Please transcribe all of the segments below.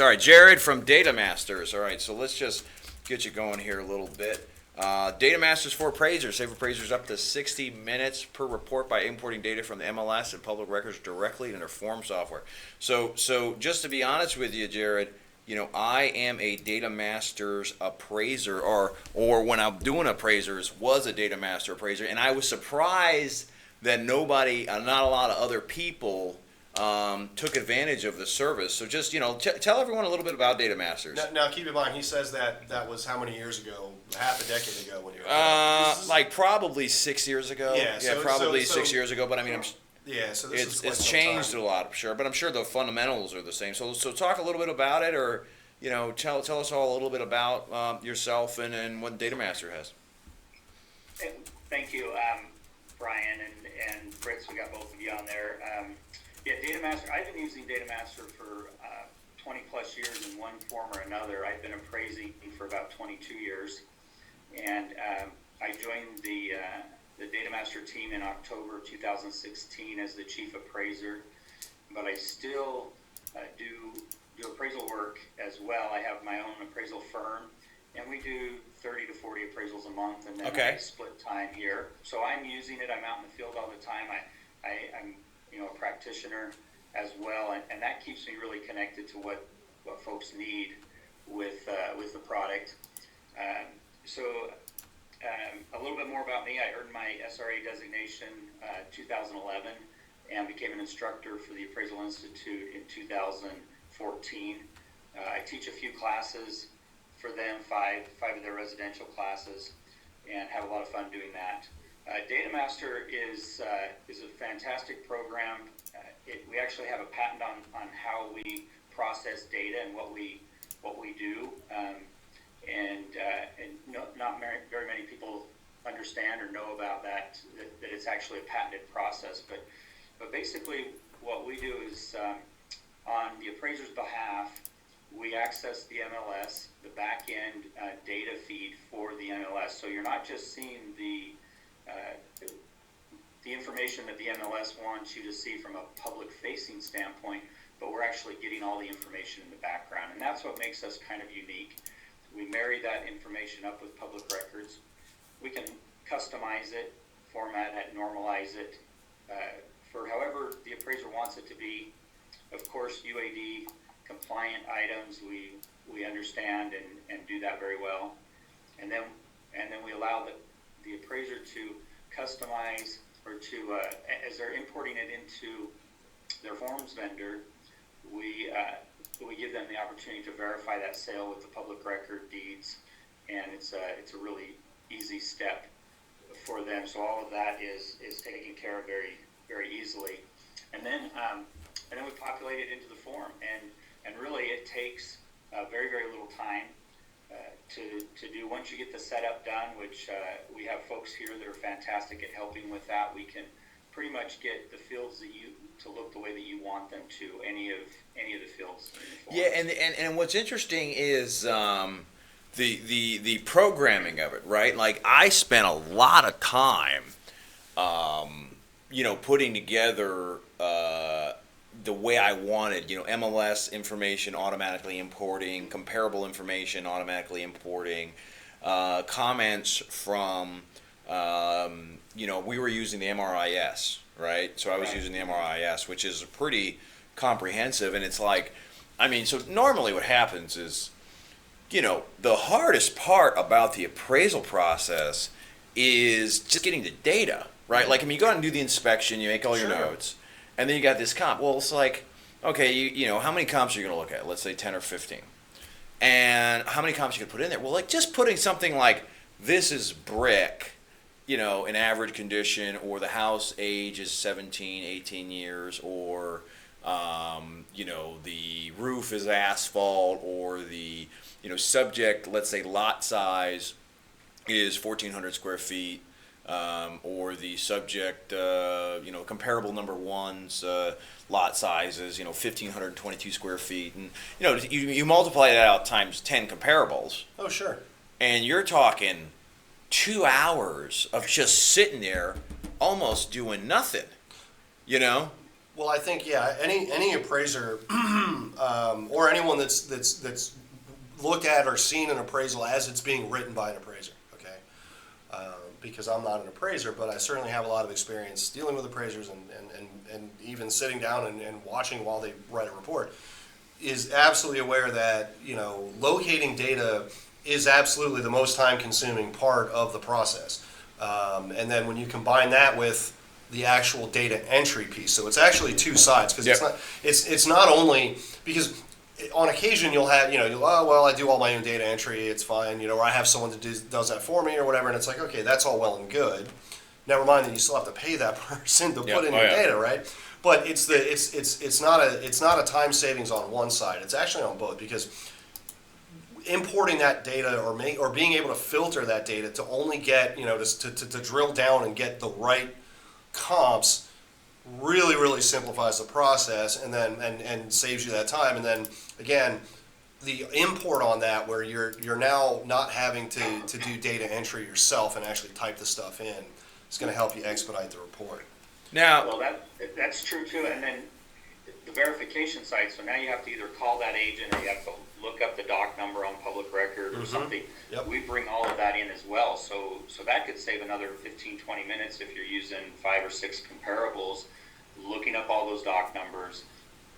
All right, Jared from DataMasters. All right, so let's just get you going here a little bit. DataMasters for appraisers. Save appraisers up to 60 minutes per report by importing data from the MLS and public records directly in their form software. So just to be honest with you, Jared, I am a DataMasters appraiser, or when I'm doing appraisers, was a DataMaster appraiser, and I was surprised that not a lot of other people took advantage of the service. So just, tell everyone a little bit about DataMasters. Now, keep in mind, he says that was how many years ago? Half a decade ago when you were like probably 6 years ago. Yeah, probably 6 years ago. But I mean, so this is it's changed a lot, sure. But I'm sure the fundamentals are the same. So talk a little bit about it, or tell us all a little bit about yourself and what DataMaster has. Thank you, Brian and Fritz. We got both of you on there. DataMaster. I've been using DataMaster for 20 plus years in one form or another. I've been appraising for about 22 years, and I joined the DataMaster team in October 2016 as the chief appraiser. But I still do appraisal work as well. I have my own appraisal firm, and we do 30 to 40 appraisals a month, and then I split time here. So I'm using it. I'm out in the field all the time. I'm a practitioner as well, and that keeps me really connected to what folks need with the product. A little bit more about me. I earned my SRA designation 2011 and became an instructor for the Appraisal Institute in 2014. I teach a few classes for them, five of their residential classes, and have a lot of fun doing that. DataMaster is a fantastic program. We actually have a patent on how we process data and what we do, and not very many people understand or know about that it's actually a patented process. But basically, what we do is on the appraiser's behalf, we access the MLS, the back-end data feed for the MLS. So you're not just seeing the information that the MLS wants you to see from a public-facing standpoint, but we're actually getting all the information in the background, and that's what makes us kind of unique. We marry that information up with public records. We can customize it, format it, normalize it for however the appraiser wants it to be. Of course, UAD compliant items we understand and do that very well, and then we allow the appraiser to customize or to as they're importing it into their forms vendor, we give them the opportunity to verify that sale with the public record deeds, and it's a really easy step for them. So all of that is taken care of very, very easily, and then we populate it into the form, and really it takes very, very little time to do. Once you get the setup done, which we have folks here that are fantastic at helping with that, we can pretty much get the fields to look the way that you want them to, any of the fields. Yeah, and what's interesting is the programming of it, right? Like I spent a lot of time, putting together the way I wanted, MLS information automatically importing, comparable information automatically importing, comments from, we were using the MRIS, right? So I was using the MRIS, which is pretty comprehensive, and it's like, so normally what happens is, the hardest part about the appraisal process is just getting the data, right? Like, you go out and do the inspection, you make all your notes, and then you got this comp. Well, it's like, okay, how many comps are you going to look at? Let's say 10 or 15. And how many comps you can put in there? Well, like just putting something like, this is brick, in average condition, or the house age is 17, 18 years, or, the roof is asphalt, or the, subject, let's say lot size is 1,400 square feet, or the subject, comparable number one's lot sizes, 1,522 square feet, and you multiply that out times 10 comparables. Oh, sure. And you're talking 2 hours of just sitting there, almost doing nothing, Well, I think, yeah, any appraiser or anyone that's looked at or seen an appraisal as it's being written by an appraiser, okay? Because I'm not an appraiser, but I certainly have a lot of experience dealing with appraisers and even sitting down and watching while they write a report, is absolutely aware that, locating data is absolutely the most time-consuming part of the process. And then when you combine that with the actual data entry piece, so it's actually two sides, because it's not only because on occasion you'll have oh well, I do all my own data entry, it's fine, or I have someone that does that for me or whatever, and it's like, okay, that's all well and good. Never mind that you still have to pay that person to put in your data, right? But it's not a time savings on one side. It's actually on both, because importing that data or being able to filter that data to only get to drill down and get the right comps really simplifies the process, and then and saves you that time. And then again, the import on that, where you're now not having to do data entry yourself and actually type the stuff in, is going to help you expedite the report. Now, well, that's true too. And then the verification side. So now you have to either call that agent, or you have to look up the doc number on public record or something. Yep. We bring all of that in as well. So that could save another 15-20 minutes if you're using 5 or 6 comparables, looking up all those doc numbers,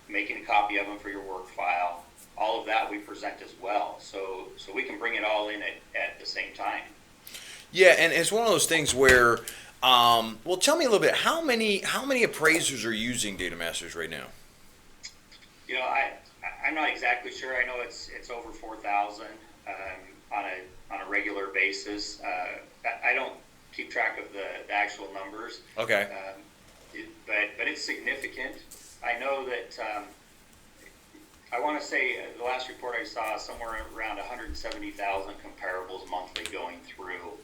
making a copy of them for your work file. All of that we present as well. So we can bring it all in at the same time. yeah, and it's one of those things where, well, tell me a little bit. How many appraisers are using DataMasters right now? I'm not exactly sure. I know it's over 4,000 on a regular basis. I don't keep track of the actual numbers. Okay. But it's significant. I know that I want to say the last report I saw, somewhere around 170,000 comparables monthly going through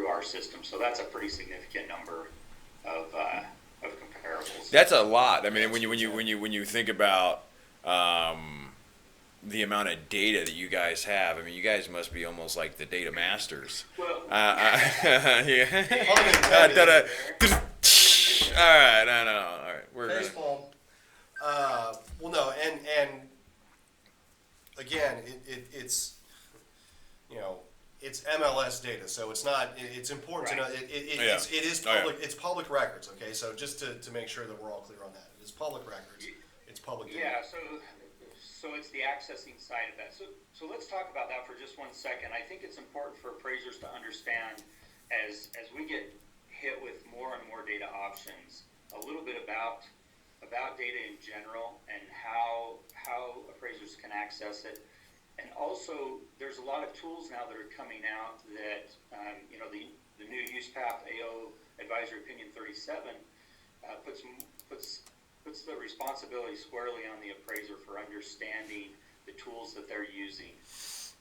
our system. So that's a pretty significant number of comparables. That's a lot. I mean, when you think about the amount of data that you guys have, I mean, you guys must be almost like the DataMasters. Well, yeah. All right, I know. All right, we're Baseball. Well, no, and again, it's it's MLS data, so it's not. It's important to know it is public. It's public records. Okay, so just to make sure that we're all clear on that, it's public records. It's public data. Yeah. So it's the accessing side of that. So let's talk about that for just 1 second. I think it's important for appraisers to understand as we get hit with more and more data options, a little bit about data in general and how appraisers can access it. And also, there's a lot of tools now that are coming out that, the new USPAP AO Advisory Opinion 37 puts the responsibility squarely on the appraiser for understanding the tools that they're using.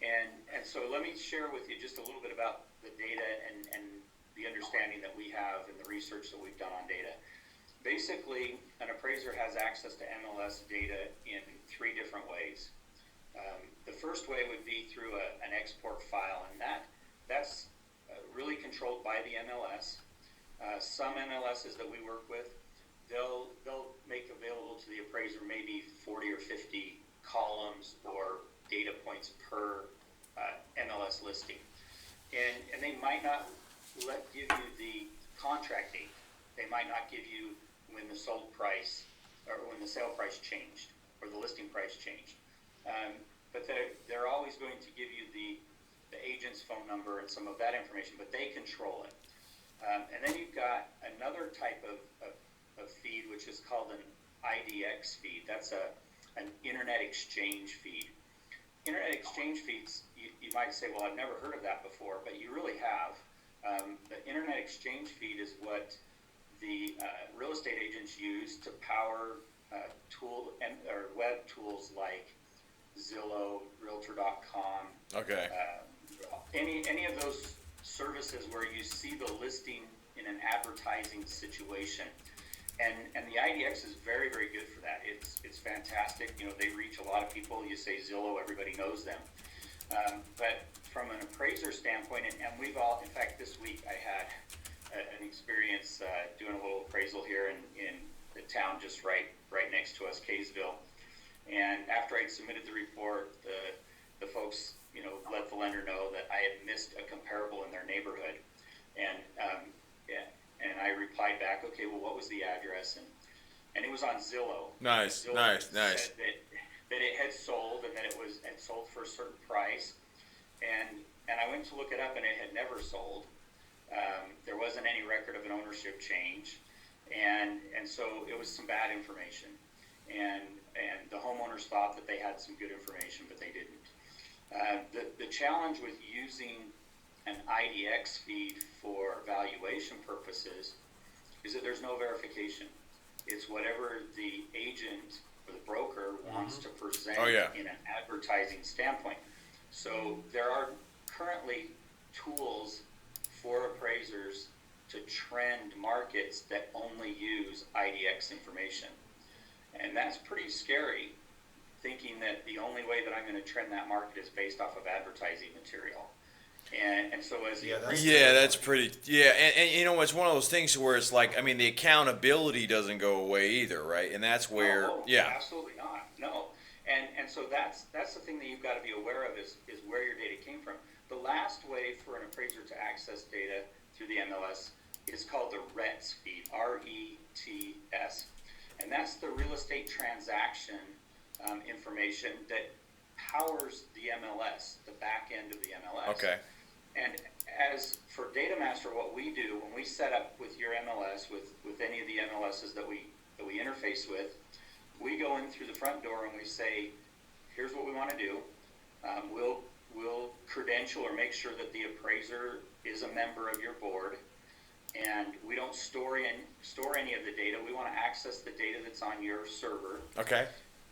And so let me share with you just a little bit about the data and the understanding that we have and the research that we've done on data. Basically, an appraiser has access to MLS data in 3 different ways. The first way would be through an export file, and that's really controlled by the MLS. Some MLSs that we work with, they'll make available to the appraiser maybe 40 or 50 columns or data points per MLS listing, and they might not give you the contract date. They might not give you when the sold price or when the sale price changed or the listing price changed. But they're always going to give you the agent's phone number and some of that information, but they control it. And then you've got another type of feed, which is called an IDX feed. That's an internet exchange feed. Internet exchange feeds, you might say, well, I've never heard of that before, but you really have. The internet exchange feed is what the real estate agents use to power web tools like Zillow, realtor.com. okay. Any of those services where you see the listing in an advertising situation. And the IDX is very, very good for that. It's fantastic. They reach a lot of people. You say Zillow, everybody knows them. But from an appraiser standpoint, and we've all, in fact, this week I had an experience doing a little appraisal here in the town just right next to us, Kaysville. And after I'd submitted the report, the folks, let the lender know that I had missed a comparable in their neighborhood. And and I replied back, okay, well, what was the address? And it was on Zillow. Nice, Zillow nice. said that it had sold, and that it had sold for a certain price. And I went to look it up, and it had never sold. There wasn't any record of an ownership change, and so it was some bad information. And the homeowners thought that they had some good information, but they didn't. The challenge with using an IDX feed for valuation purposes is that there's no verification. It's whatever the agent or the broker wants to present in an advertising standpoint. So there are currently tools for appraisers to trend markets that only use IDX information. And that's pretty scary, thinking that the only way that I'm going to trend that market is based off of advertising material. And so as the that's pretty, and it's one of those things where it's like, I mean, the accountability doesn't go away either, right? And that's where, absolutely not, no. And so that's the thing that you've got to be aware of is where your data came from. The last way for an appraiser to access data through the MLS is called the RETS feed, RETS. And that's the real estate transaction information that powers the MLS, the back end of the MLS. Okay. And as for DataMaster, what we do when we set up with your MLS, with any of the MLSs that we interface with, we go in through the front door and we say, here's what we want to do. We'll credential or make sure that the appraiser is a member of your board, and we don't store any of the data. We want to access the data that's on your server. Okay.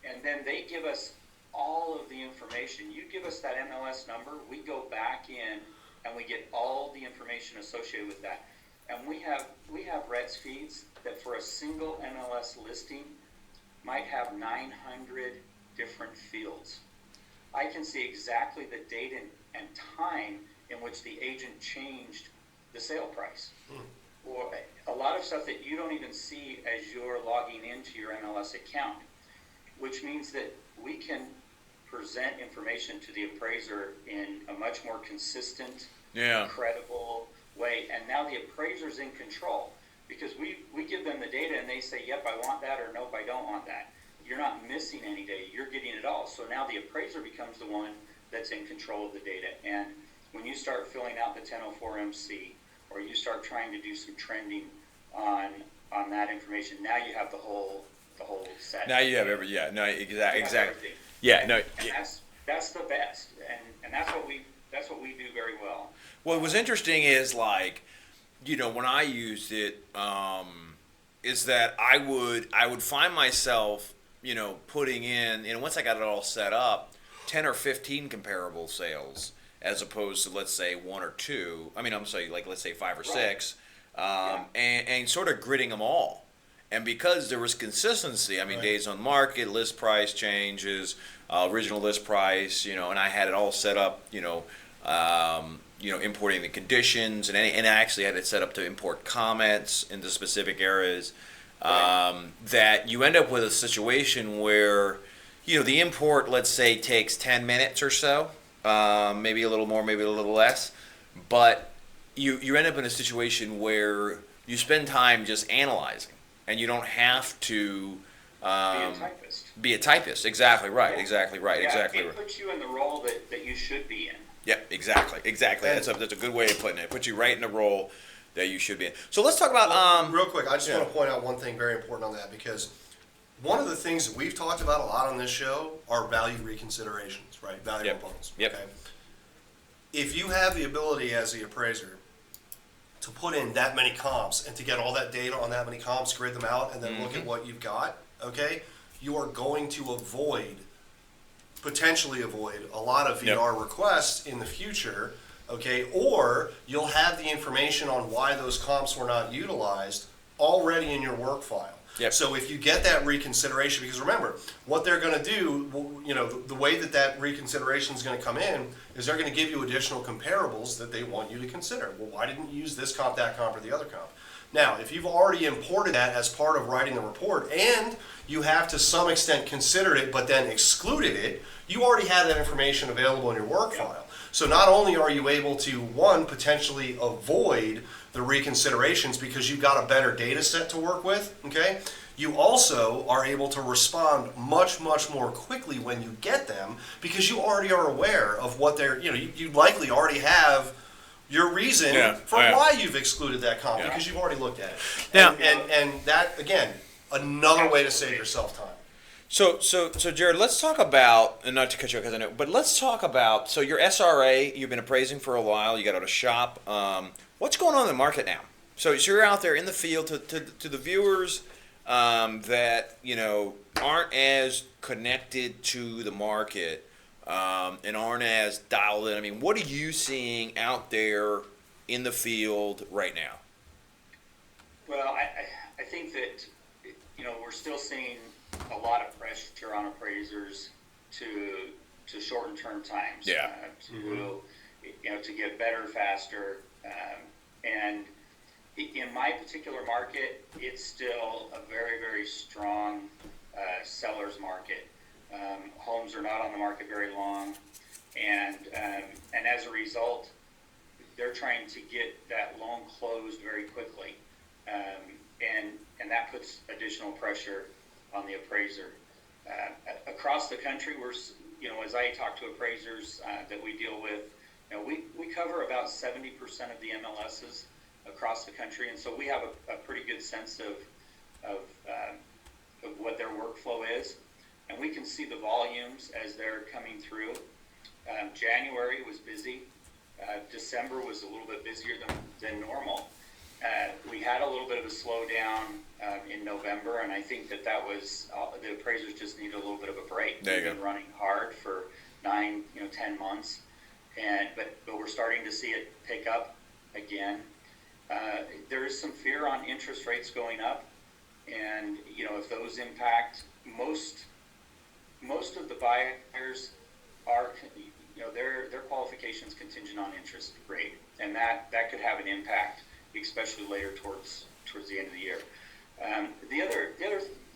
And then they give us all of the information. You give us that MLS number, we go back in and we get all the information associated with that. And we have RETS feeds that for a single MLS listing might have 900 different fields. I can see exactly the date and time in which the agent changed the sale price. Or a lot of stuff that you don't even see as you're logging into your MLS account, which means that we can present information to the appraiser in a much more consistent, credible way. And now the appraiser's in control, because we give them the data and they say, yep, I want that, or nope, I don't want that. You're not missing any data, you're getting it all. So now the appraiser becomes the one that's in control of the data. And when you start filling out the 1004MC, or you start trying to do some trending on that information, now you have the whole set. Now you have exactly. That's the best, and that's what we do very well. What was interesting is, like, when I used it, is that I would find myself, putting in, once I got it all set up, 10 or 15 comparable sales, as opposed to, let's say, 1 or 2. I mean, I'm sorry, like, let's say 5 or 6, and sort of gridding them all. And because there was consistency, I mean, days on market, list price changes, original list price, and I had it all set up, importing the conditions, and I actually had it set up to import comments into specific areas, that you end up with a situation where, the import, let's say, takes 10 minutes or so, maybe a little more, maybe a little less, but you end up in a situation where you spend time just analyzing, and you don't have to be a typist. Exactly right. Exactly right. Exactly right. It puts you in the role that you should be in. Yep, exactly. That's a good way of putting it. It puts you right in the role that you should be in. So let's talk about real quick. I just want to point out one thing very important on that, because one of the things that we've talked about a lot on this show are value reconsiderations, right? Value proposals. Yep. Okay. If you have the ability as the appraiser to put in that many comps and to get all that data on that many comps, grid them out, and then look at what you've got, okay, you are going to potentially avoid a lot of VR requests in the future, okay, or you'll have the information on why those comps were not utilized already in your work file. Yep. So if you get that reconsideration, because remember, what they're going to do, the way that reconsideration is going to come in is they're going to give you additional comparables that they want you to consider. Well, why didn't you use this comp, that comp, or the other comp? Now, if you've already imported that as part of writing the report, and you have to some extent considered it but then excluded it, you already have that information available in your work file. So not only are you able to, one, potentially avoid the reconsiderations because you've got a better data set to work with, okay? You also are able to respond much, much more quickly when you get them because you already are aware of what they're, you likely already have your reason for why you've excluded that comp because you've already looked at it. Now, and that, again, another way to save yourself time. So Jared, let's talk about, and not to cut you off because I know, but let's talk about, so your SRA, you've been appraising for a while, you got out of shop. What's going on in the market now? So you're out there in the field to the viewers that, aren't as connected to the market and aren't as dialed in. I mean, what are you seeing out there in the field right now? Well, I think that, we're still seeing a lot of pressure on appraisers to shorten term times. Yeah. To get better faster. And in my particular market, it's still a very, very strong seller's market. Homes are not on the market very long, and as a result, they're trying to get that loan closed very quickly, and that puts additional pressure on the appraiser. Across the country, as I talk to appraisers that we deal with, we cover about 70% of the MLSs across the country, and so we have a pretty good sense of what their workflow is, and we can see the volumes as they're coming through. January was busy. December was a little bit busier than normal. We had a little bit of a slowdown in November, and I think that was the appraisers just needed a little bit of a break. There you They've been running hard for 9, 10 months, but we're starting to see it pick up again. There is some fear on interest rates going up, and if those impact most of the buyers are their qualifications contingent on interest rate, and that could have an impact, especially later towards the end of the year. The other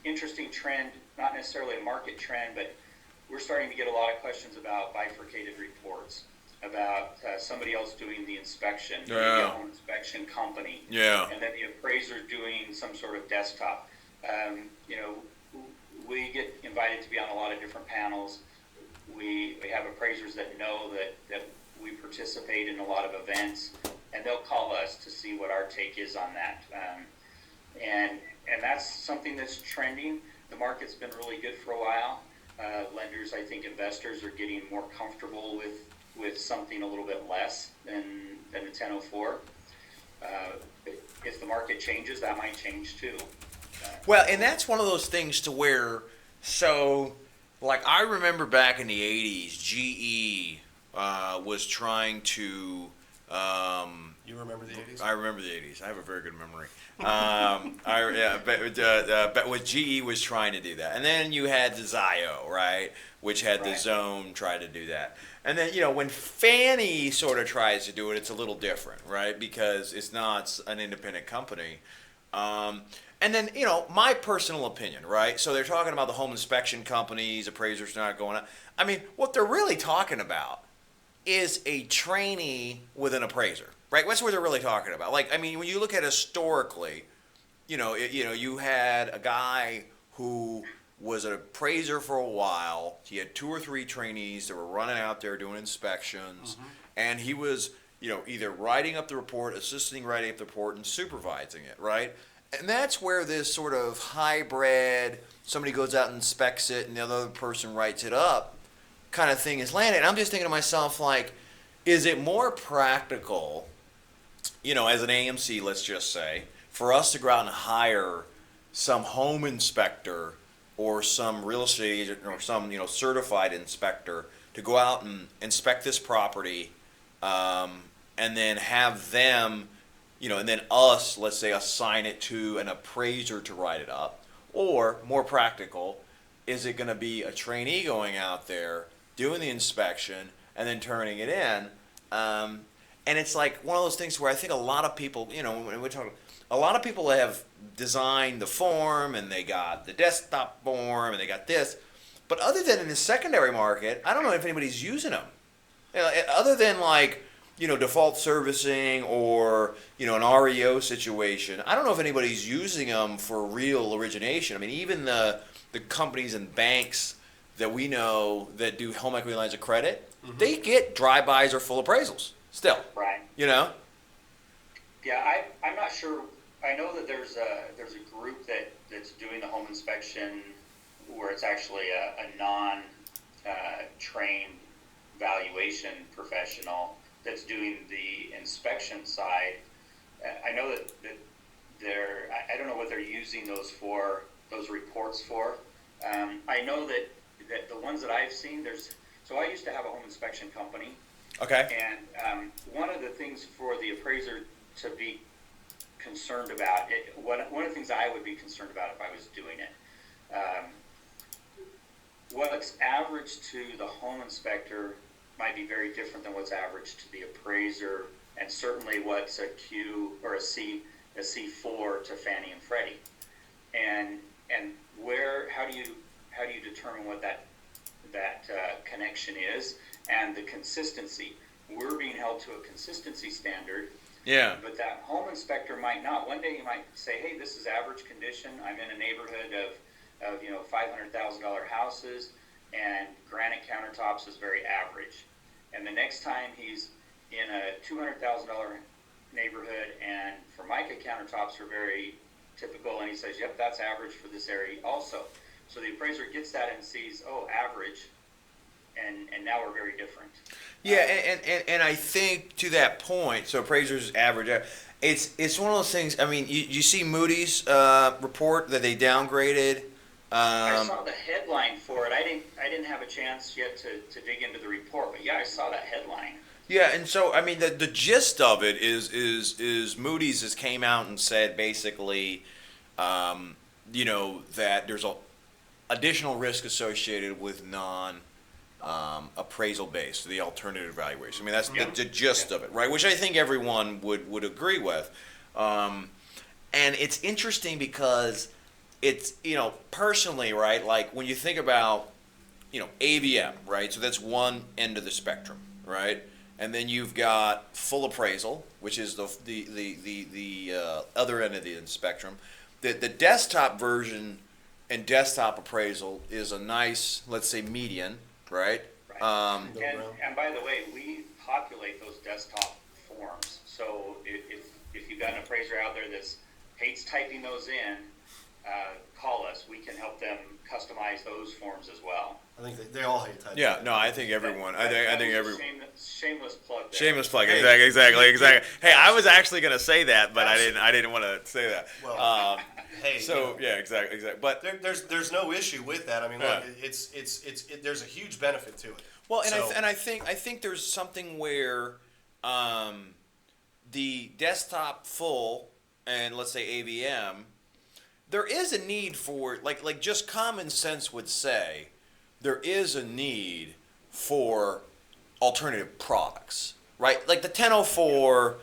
interesting trend, not necessarily a market trend, but we're starting to get a lot of questions about bifurcated reports, about somebody else doing the inspection, maybe a home inspection company, and then the appraiser doing some sort of desktop. We get invited to be on a lot of different panels. We have appraisers that know that we participate in a lot of events, and they'll call us to see what our take is on that. And that's something that's trending. The market's been really good for a while. Lenders, I think investors are getting more comfortable with something a little bit less than the 1004. If the market changes, that might change too. Well, and that's one of those things to where, like I remember back in the 80s, GE was trying to... You remember the 80s? I remember the 80s. I have a very good memory. But what GE was trying to do that. And then you had the Zio, right, which had the Zone try to do that. And then, when Fannie sort of tries to do it, it's a little different, right, because it's not an independent company. And then, my personal opinion, right? So they're talking about the home inspection companies, appraisers not going up. I mean, what they're really talking about is a trainee with an appraiser, right? That's what they're really talking about. Like, I mean, when you look at historically, you had a guy who was an appraiser for a while. He had 2 or 3 trainees that were running out there doing inspections, and he was, either writing up the report, assisting writing up the report, and supervising it, right? And that's where this sort of hybrid, somebody goes out and inspects it and the other person writes it up kind of thing is landed. And I'm just thinking to myself, like, is it more practical, as an AMC, let's just say, for us to go out and hire some home inspector or some real estate agent or some, certified inspector to go out and inspect this property and then have them, and then us, let's say, assign it to an appraiser to write it up? Or, more practical, is it going to be a trainee going out there, doing the inspection, and then turning it in? And it's like one of those things where I think a lot of people, when we talk, a lot of people have designed the form, and they got the desktop form, and they got this. But other than in the secondary market, I don't know if anybody's using them. Other than like, default servicing or, an REO situation, I don't know if anybody's using them for real origination. I mean, even the companies and banks that we know that do home equity lines of credit, they get drive-bys or full appraisals still. Right. Yeah, I'm not sure. I know that there's a group that's doing the home inspection where it's actually a non-trained valuation professional that's doing the inspection side. I know that I don't know what they're using those reports for. I know that the ones that I've seen, so I used to have a home inspection company. Okay. And one of the things for the appraiser to be concerned about, one of the things I would be concerned about if I was doing it, what's average to the home inspector might be very different than what's average to the appraiser, and certainly what's a Q or a C4 to Fannie and Freddie. And how do you determine what that connection is, and the consistency? We're being held to a consistency standard. Yeah. But that home inspector might not. One day you might say, hey, this is average condition. I'm in a neighborhood of $500,000 houses, and granite countertops is very average. And the next time he's in a $200,000 neighborhood, and Formica countertops are very typical, and he says, yep, that's average for this area also. So the appraiser gets that and sees, oh, average, and now we're very different. Yeah, and I think to that point, so appraisers average. It's one of those things. I mean, you see Moody's report that they downgraded. I saw the headline for it. I didn't have a chance yet to dig into the report, but yeah, I saw that headline. Yeah, and so I mean the gist of it is Moody's has came out and said basically, that there's additional risk associated with appraisal based, the alternative valuation. I mean, that's the gist of it, right? Which I think everyone would agree with. And it's interesting because it's, personally, right? Like when you think about, AVM, right? So that's one end of the spectrum, right? And then you've got full appraisal, which is the other end of the spectrum. The desktop version and desktop appraisal is a nice, let's say, median, right? Right. And by the way, we populate those desktop forms. So if you've got an appraiser out there that hates typing those in, call us. We can help them customize those forms as well. I think they all hate typing. Yeah, no, I think everyone. I think everyone. Shameless plug. There. Shameless plug. Hey, exactly. Hey, I was actually going to say that, but I didn't want to say that. Well, yeah, exactly. But there's no issue with that. I mean, look, it's there's a huge benefit to it. Well, and I think there's something where the desktop full and let's say AVM, there is a need for like just common sense would say there is a need for alternative products, right? Like the 1004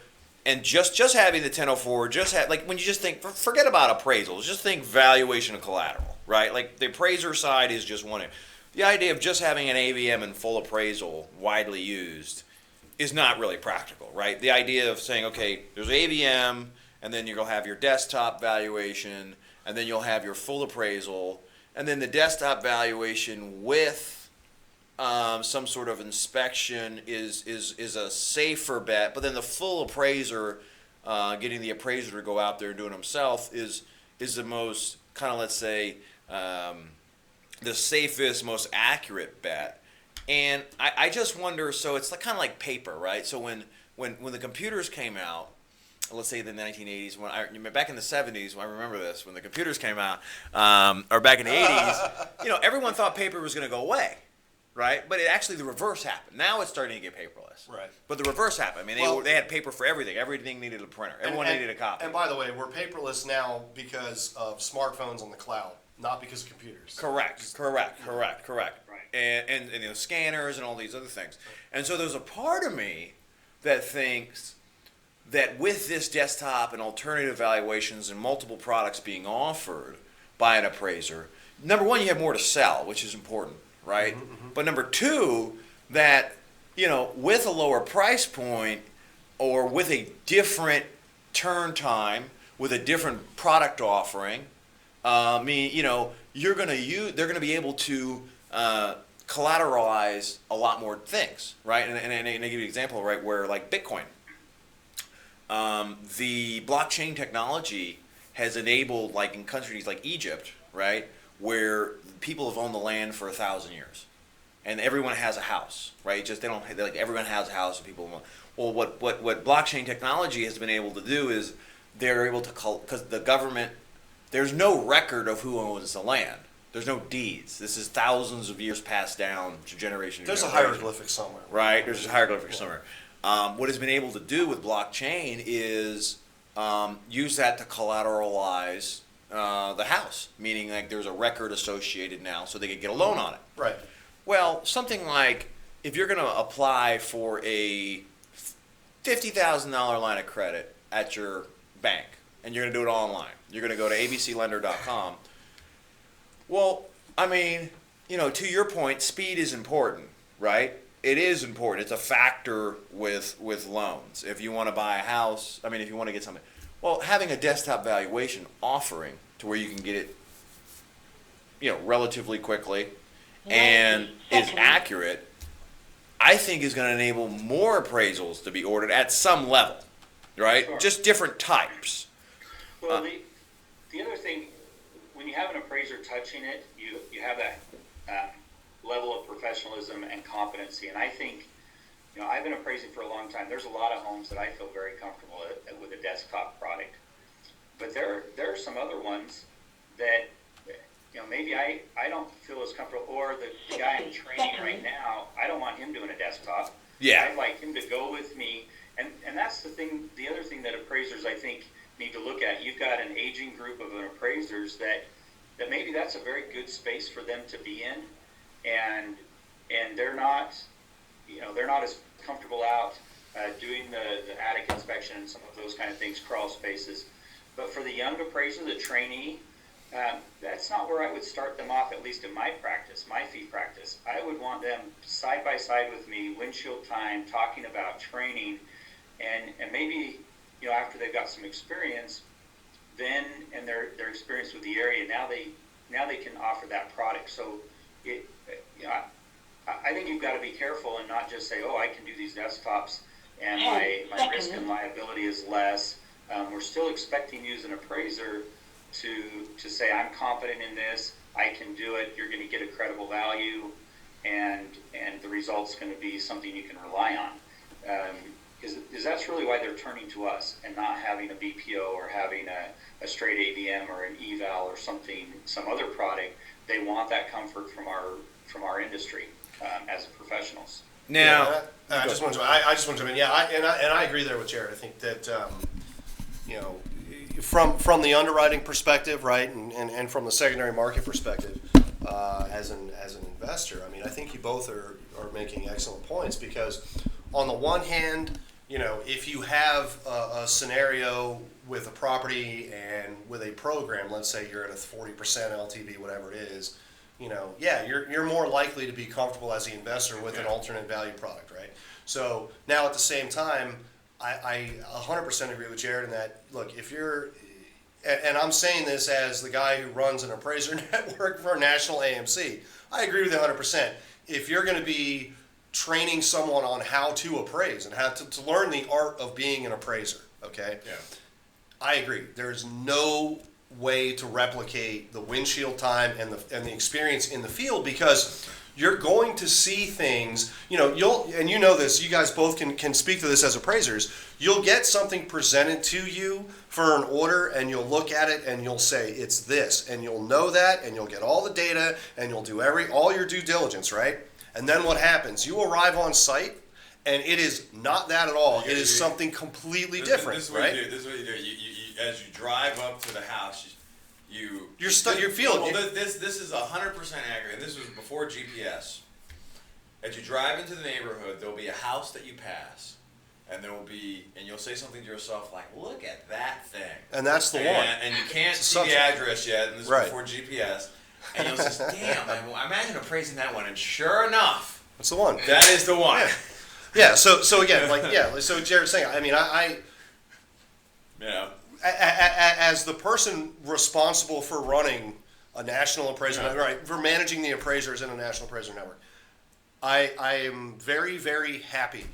and just having the 1004, like when you just think, forget about appraisals, just think valuation of collateral, right? Like the appraiser side is just one. The idea of just having an AVM and full appraisal widely used is not really practical, right? The idea of saying, okay, there's AVM, and then you're going to have your desktop valuation, and then you'll have your full appraisal, and then the desktop valuation with some sort of inspection is a safer bet, but then the full appraiser, getting the appraiser to go out there and do it himself is the most kind of, let's say, the safest, most accurate bet. And I just wonder, so it's kind of like paper, right? So when the computers came out, let's say the 1980s, back in the 70s, I remember this, when the computers came out, or back in the 80s, everyone thought paper was going to go away, right? But the reverse happened. Now it's starting to get paperless. Right. But the reverse happened. I mean, they had paper for everything. Everything needed a printer. Everyone needed a copy. And by the way, we're paperless now because of smartphones on the cloud, not because of computers. Correct. Right. And scanners and all these other things. And so there's a part of me that thinks, that with this desktop and alternative valuations and multiple products being offered by an appraiser, number one, you have more to sell, which is important, right? But number two, that, with a lower price point or with a different turn time, with a different product offering, they're going to be able to collateralize a lot more things, right? And I give you an example, right, where like Bitcoin, the blockchain technology has enabled, like in countries like Egypt, right, where people have owned the land for 1,000 years, and everyone has a house, right? Just everyone has a house, and people. Well, what blockchain technology has been able to do is they're able to because the government, there's no record of who owns the land. There's no deeds. This is thousands of years passed down to generation to There's generation. a hieroglyphic somewhere. Right, there's a hieroglyphic somewhere. What it's been able to do with blockchain is use that to collateralize the house, meaning like there's a record associated now, so they could get a loan on it. Right. Well, something like if you're going to apply for a $50,000 line of credit at your bank, and you're going to do it online, you're going to go to abclender.com. Well, to your point, speed is important, right? It is important. It's a factor with loans. If you want to buy a house, if you want to get something. Well, having a desktop valuation offering to where you can get it, relatively quickly and is accurate, I think is going to enable more appraisals to be ordered at some level, right? Sure. Just different types. Well, the other thing, when you have an appraiser touching it, you have that level of professionalism and competency. And I think, I've been appraising for a long time. There's a lot of homes that I feel very comfortable with a desktop product. But there are some other ones that, maybe I don't feel as comfortable, or the guy I'm training right now, I don't want him doing a desktop. Yeah. I'd like him to go with me. And that's the other thing that appraisers, I think, need to look at. You've got an aging group of appraisers that maybe that's a very good space for them to be in, and they're not as comfortable out doing the attic inspection and some of those kind of things, crawl spaces. But for the young appraiser, the trainee, that's not where I would start them off, at least in my practice, my fee practice. I would want them side by side with me, windshield time, talking about training, and maybe, after they've got some experience, then, and their experience with the area, now they can offer that product. So I think you've got to be careful and not just say, oh, I can do these desktops and my risk and liability is less. We're still expecting you as an appraiser to say, I'm confident in this, I can do it, you're going to get a credible value, and the result's going to be something you can rely on. Because that's really why they're turning to us and not having a BPO or having a straight AVM or an eval or something, some other product. They want that comfort from our industry as professionals. Now, I just want to jump in. Yeah, I agree there with Jared. I think that from the underwriting perspective, right, and from the secondary market perspective, as an investor, I think you both are making excellent points, because on the one hand, if you have a scenario with a property and with a program, let's say you're at a 40% LTV, whatever it is, you're more likely to be comfortable as the investor with an alternate value product, right? So now at the same time, I 100% agree with Jared in that, look, if you're, and I'm saying this as the guy who runs an appraiser network for National AMC, I agree with you 100%. If you're going to be training someone on how to appraise and how to learn the art of being an appraiser, okay? Yeah. I agree. There's no way to replicate the windshield time and the experience in the field, because you're going to see things, this, you guys both can speak to this as appraisers. You'll get something presented to you for an order, and you'll look at it and you'll say it's this, and you'll know that, and you'll get all the data, and you'll do all your due diligence, right? And then what happens? You arrive on site, and it is not that at all. It is something completely different, this is what right? You do. This is what you do. You as you drive up to the house, you feel. Well, this is 100% accurate. And this was before GPS. As you drive into the neighborhood, there'll be a house that you pass, and you'll say something to yourself like, "Look at that thing," And that's the one. And you can't see the address yet, and this is Right. before GPS, and you'll say, "Damn, I imagine appraising that one," and sure enough, That's the one. that is the one. Yeah. So again, so Jared's saying, I mean, You know, as the person responsible for running a national appraiser, Yeah. right, for managing the appraisers in a national appraiser network, I am very, very happy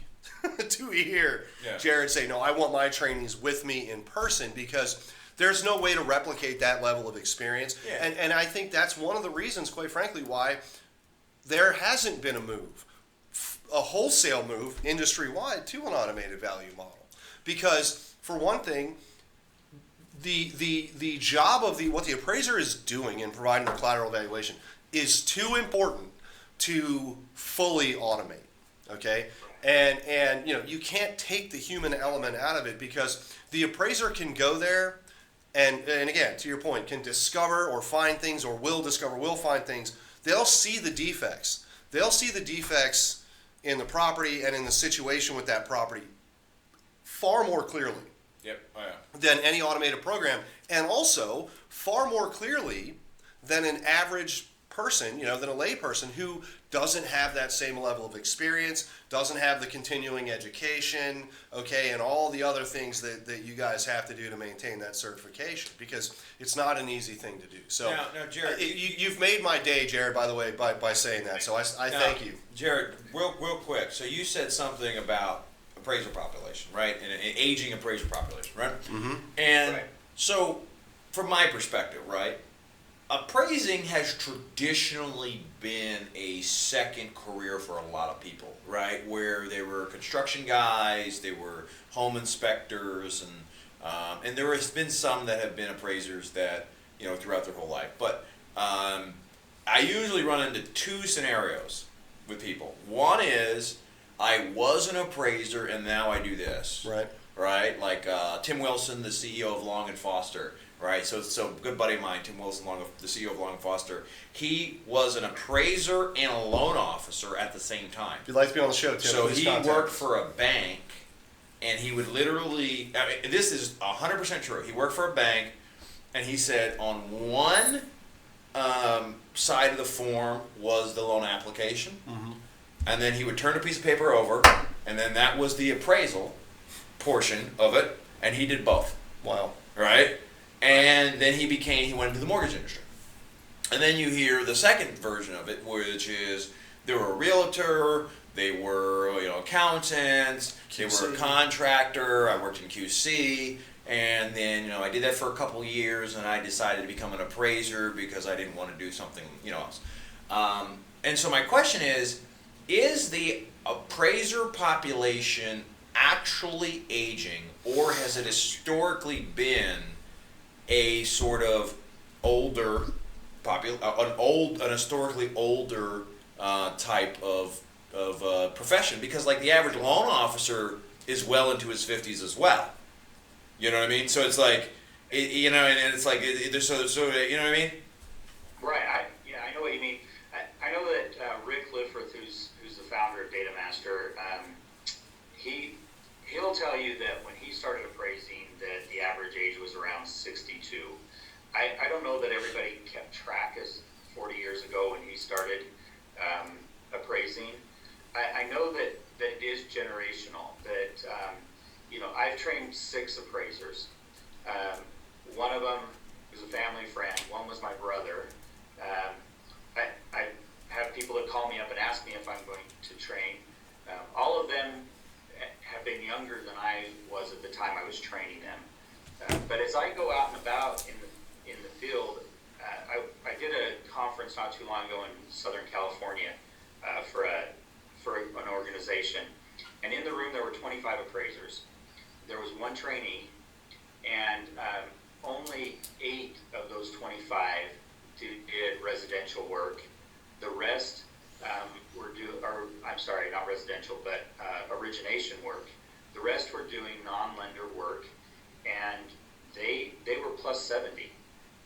to hear Yeah. Jared say, no, I want my trainees with me in person, because there's no way to replicate that level of experience. Yeah. And I think that's one of the reasons, quite frankly, why there hasn't been a wholesale move industry-wide to an automated value model. Because, for one thing, the job of what the appraiser is doing in providing the collateral valuation is too important to fully automate, okay? And you can't take the human element out of it, because the appraiser can go there and again, to your point, can discover or find things, or will find things. They'll see the defects. They'll see the defects in the property and in the situation with that property far more clearly yep, oh yeah. than any automated program, and also far more clearly than an average person, than a lay person who doesn't have that same level of experience, doesn't have the continuing education, okay, and all the other things that you guys have to do to maintain that certification, because it's not an easy thing to do. So Now, Jared, you've made my day, Jared, by the way, by saying that, so I now, thank you. Jared, real quick. So you said something about appraiser population, right? And an aging appraiser population, right? Mm-hmm. And Right. so, from my perspective, right, appraising has traditionally been a second career for a lot of people, right? Where they were construction guys, they were home inspectors, and there has been some that have been appraisers that, throughout their whole life. But I usually run into two scenarios with people. One is, I was an appraiser and now I do this. Right. Right? Like Tim Wilson, the CEO of Long and Foster. Right? So good buddy of mine, Tim Wilson, the CEO of Long and Foster. He was an appraiser and a loan officer at the same time. If you'd like to be on the show, Tim, So please he contact worked us. for a bank, and he would literally, this is 100% true. He worked for a bank, and he said on one side of the form was the loan application, Mm-hmm. and then he would turn a piece of paper over, and then that was the appraisal portion of it, and he did both, Wow. right? And then he went into the mortgage industry. And then you hear the second version of it, which is they were a realtor, they were accountants, they were a QC. contractor, I worked in QC, and then I did that for a couple of years, and I decided to become an appraiser because I didn't want to do something else. And so my question is the appraiser population actually aging, or has it historically been a sort of older an historically older type of profession? Because like the average loan officer is well into his 50s as well. You know what I mean? So it's like, and it's like, so you know what I mean? Right. I know what you mean. I know that Rick Lifford, who's the founder of DataMaster, he'll tell you that when he started appraising, that the average age was around 62. I don't know that everybody kept track as 40 years ago when he started appraising. I know that it is generational. That I've trained 6 appraisers. One of them was a family friend. One was my brother. I have people that call me up and ask me if I'm going to train. All of them have been younger than I was at the time I was training them. But as I go out and about in the field, I did a conference not too long ago in Southern California for an organization, and in the room there were 25 appraisers. There was one trainee, and only 8 of those 25 did residential work. The rest not residential, but origination work. The rest were doing non-lender work, and they were plus 70.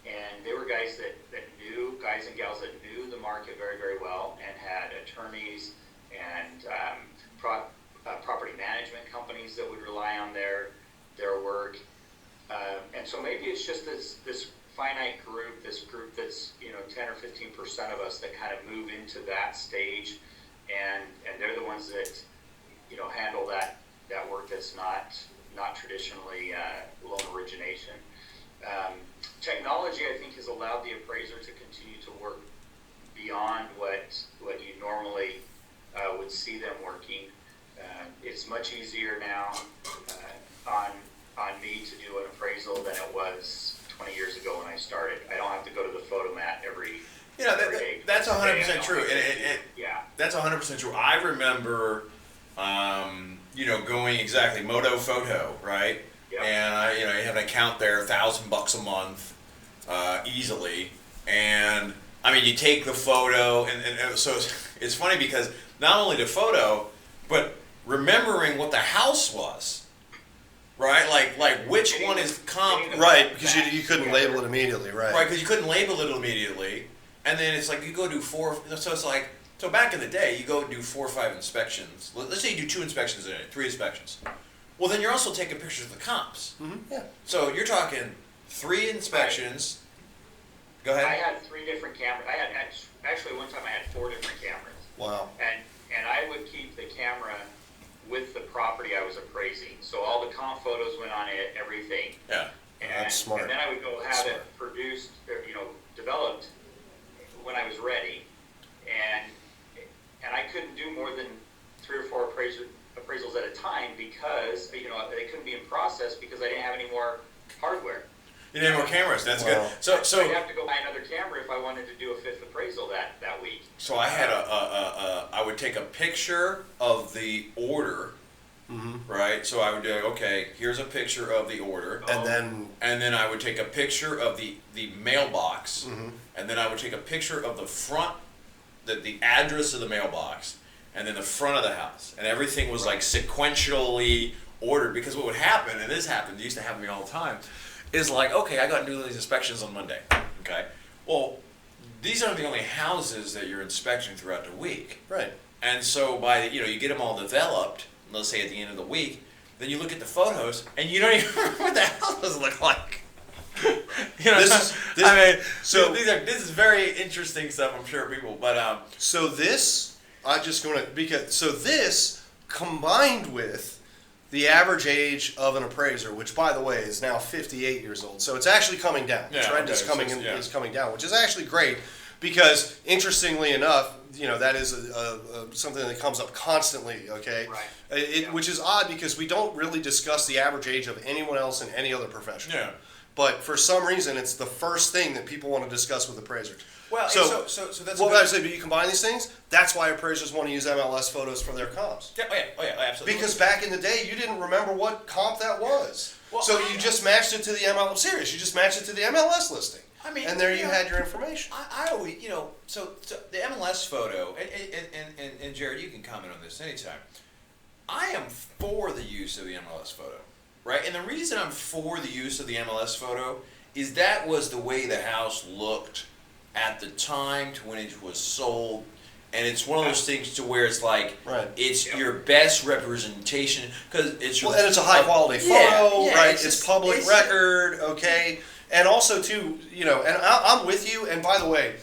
And they were guys and gals that knew the market very, very well, and had attorneys and property management companies that so maybe it's just this finite group, this group that's 10 or 15% of us that kind of move into that stage, and they're the ones that handle that work that's not traditionally loan origination. Technology, I think, has allowed the appraiser to continue to work beyond what you normally would see them working. It's much easier now on me to do an appraisal than it was 20 years ago when I started. I don't have to go to the photo mat every day. That's 100% true. Yeah. That's 100% true. I remember, going exactly Moto Photo, right? Yep. And I have an account there, $1,000 a month, easily. And I mean, you take the photo, and so it's funny because not only the photo, but remembering what the house was, right? Like which one is comp, Right, because you couldn't label it immediately, right? right? Because you couldn't label it immediately, and then it's like you go do 4. So it's like, so back in the day, you go do 4 or 5 inspections. Let's say you do 2 inspections in it, 3 inspections. Well, then you're also taking pictures of the comps. Mm-hmm. Yeah. So you're talking 3 inspections. Go ahead. I had 3 different cameras. Actually one time I had 4 different cameras. Wow. And I would keep the camera with the property I was appraising. So all the comp photos went on it, everything. Yeah. And, That's smart. and then I would go have it produced, or, developed when I was ready. And I couldn't do more than 3 or 4 appraisals at a time because, they couldn't be in process because I didn't have any more hardware. You need more cameras. That's Wow. good. So I'd have to go buy another camera if I wanted to do a 5th appraisal that week. So I had I would take a picture of the order, right? So I would do, okay, here's a picture of the order, And then I would take a picture of the mailbox, and then I would take a picture of the front, the address of the mailbox, and then the front of the house, and everything was like sequentially ordered. Because what would happen, and this happened, it used to happen to me all the time, is like, okay, I got to do these inspections on Monday. Okay, well, these aren't the only houses that you're inspecting throughout the week. right. And so by the, you get them all developed, let's say at the end of the week, then you look at the photos and you don't even remember what the houses look like. This is very interesting stuff, I'm sure people, but So this, this combined with the average age of an appraiser, which by the way is now 58 years old, so it's actually coming down. The trend is coming down, which is actually great because, interestingly enough, that is something that comes up constantly. Okay, Right. Which is odd because we don't really discuss the average age of anyone else in any other profession. Yeah. But for some reason, it's the first thing that people want to discuss with appraisers. well, So that's I say, but you combine these things. That's why appraisers want to use MLS photos for their comps. yeah, absolutely. Because back in the day, you didn't remember what comp that was. Well, So you just matched it to the MLS. Serious, you just matched it to the MLS listing. I mean, and there you had your information. I always, so the MLS photo, and Jared, you can comment on this anytime. I am for the use of the MLS photo, right? And the reason I'm for the use of the MLS photo is that was the way the house looked at the time to when it was sold. And it's one of those things to where it's like, Right. it's your best representation because it's your, And it's a high quality photo, yeah, right? it's It's just- public it's- record, okay? And also too, and I'm with you. And by the way,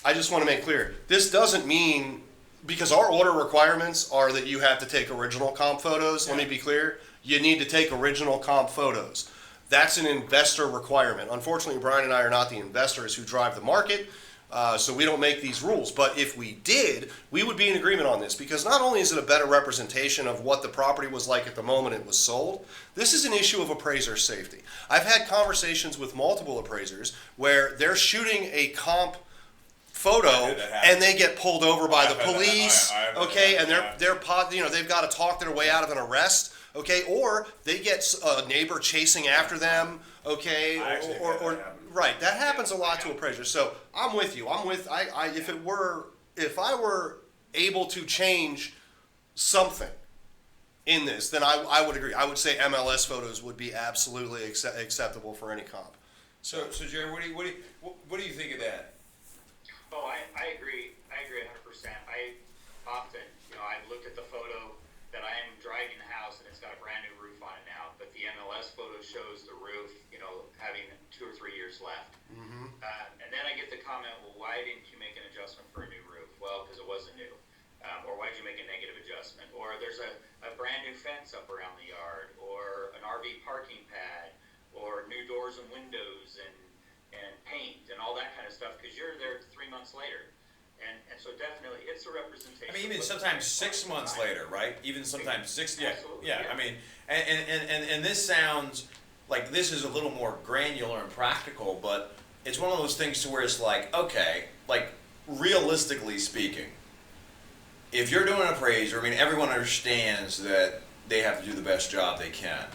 I just want to make clear, this doesn't mean, because our order requirements are that you have to take original comp photos. Let me be clear. You need to take original comp photos. That's an investor requirement. Unfortunately, Brian and I are not the investors who drive the market. So we don't make these rules. But if we did, we would be in agreement on this, because not only is it a better representation of what the property was like at the moment it was sold, this is an issue of appraiser safety. I've had conversations with multiple appraisers where they're shooting a comp photo and they get pulled over by the police, okay, and they've got to talk their way out of an arrest, okay, or they get a neighbor chasing after them, okay, or right, that happens a lot to appraisers. So I'm with you. If I were able to change something in this, then I would agree. I would say MLS photos would be absolutely acceptable for any comp. So Jerry, what do you think of that? Oh, I agree. I agree 100%. I often, I've looked at the photo that I am driving the house and it's got a brand new roof on it now, but the MLS photo shows the roof, to make a negative adjustment, or there's a brand new fence up around the yard, or an RV parking pad, or new doors and windows and paint and all that kind of stuff, because you're there 3 months later. And so definitely it's a representation. I mean, even sometimes 6 months later, right? Even sometimes Absolutely, yeah. I mean, and this sounds like this is a little more granular and practical, but it's one of those things to where it's like, okay, like realistically speaking, if you're doing an appraiser, I mean, everyone understands that they have to do the best job they can.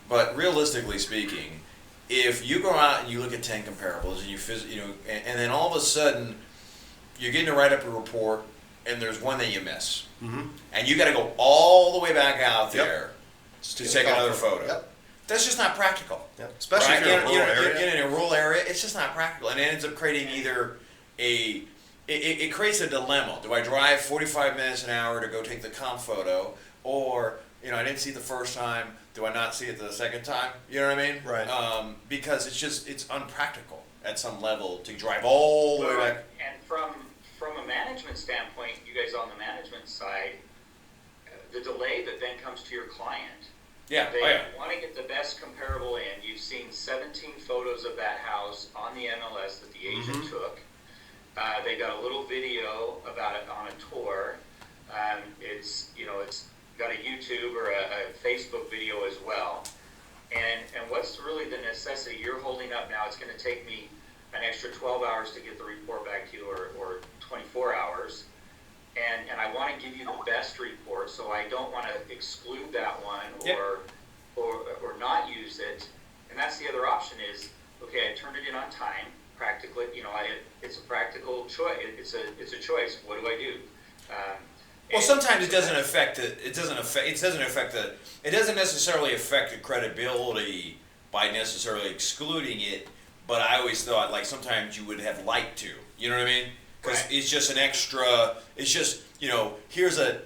But realistically speaking, if you go out and you look at 10 comparables and and then all of a sudden you're getting to write up a report and there's one that you miss, and you got to go all the way back out there to take another photo. Yep. That's just not practical. Yep. Especially if you're in a rural area. In a rural area, it's just not practical, and it ends up creating either it creates a dilemma. Do I drive 45 minutes an hour to go take the comp photo, or I didn't see it the first time? Do I not see it the second time? You know what I mean? Right. Because it's unpractical at some level to drive all the way back. And from a management standpoint, you guys on the management side, the delay that then comes to your client. Yeah. They want to get the best comparable in. You've seen 17 photos of that house on the MLS that the agent took. They got a little video about it on a tour. It's got a YouTube or a Facebook video as well. And what's really the necessity? You're holding up now. It's going to take me an extra 12 hours to get the report back to you, or 24 hours. And I want to give you the best report, so I don't want to exclude that one or not use it. And that's the other option is, okay, I turned it in on time, practically. It's a practical choice. It's a choice. What do I do? Well, sometimes it doesn't necessarily affect the credibility by necessarily excluding it. But I always thought, like, sometimes you would have liked to. You know what I mean? Because it's just an extra. It's just here's a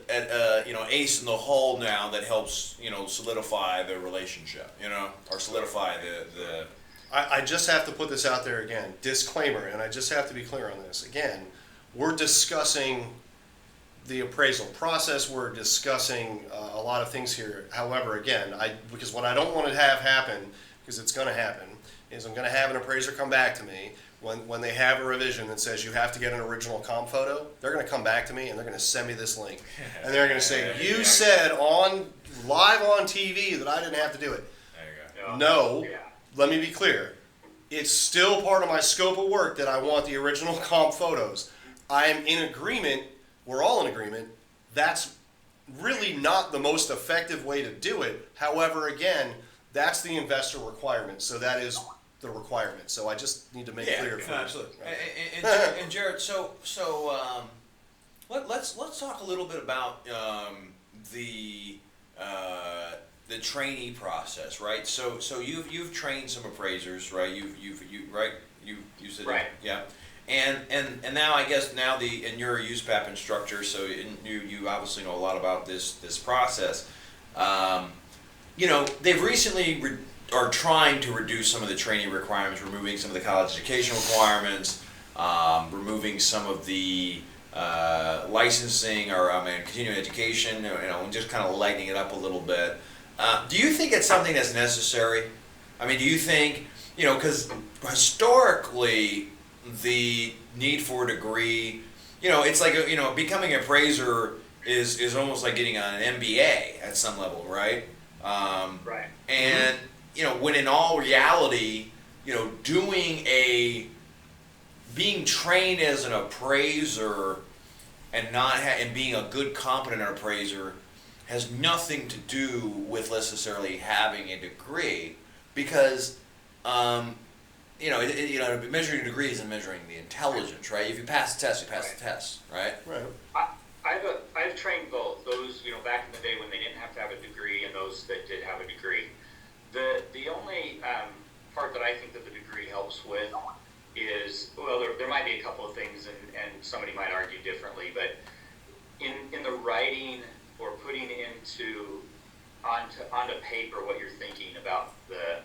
ace in the hole now that helps solidify the relationship. Or solidify the. I just have to put this out there again, disclaimer, and I just have to be clear on this. Again, we're discussing the appraisal process. We're discussing a lot of things here. However, again, because what I don't want to have happen, because it's going to happen, is I'm going to have an appraiser come back to me when they have a revision that says you have to get an original comp photo. They're going to come back to me and they're going to send me this link, and they're going to say, "You said live on TV that I didn't have to do it." There you go. No, let me be clear. It's still part of my scope of work that I want the original comp photos. I am in agreement. We're all in agreement. That's really not the most effective way to do it. However, again, that's the investor requirement. So that is the requirement. So I just need to make clear. Absolutely. And Jared, so let's talk a little bit about the trainee process, right? So you've trained some appraisers, right? You said right. Yeah. And now I guess and you're a USPAP instructor, so you obviously know a lot about this process. They've recently are trying to reduce some of the training requirements, removing some of the college education requirements, removing some of the licensing or continuing education, and just kind of lightening it up a little bit. Do you think it's something that's necessary? I mean, do you think because historically the need for a degree, it's like becoming an appraiser is almost like getting on an MBA at some level, right? Right. And when in all reality, being trained as an appraiser and and being a good, competent appraiser has nothing to do with necessarily having a degree, because measuring degrees and measuring the intelligence, right? If you pass the test, you pass the test, right? Right. I've trained both those, back in the day when they didn't have to have a degree, and those that did have a degree. The only part that I think that the degree helps with is, well, there might be a couple of things, and somebody might argue differently, but in the writing or putting onto paper what you're thinking about the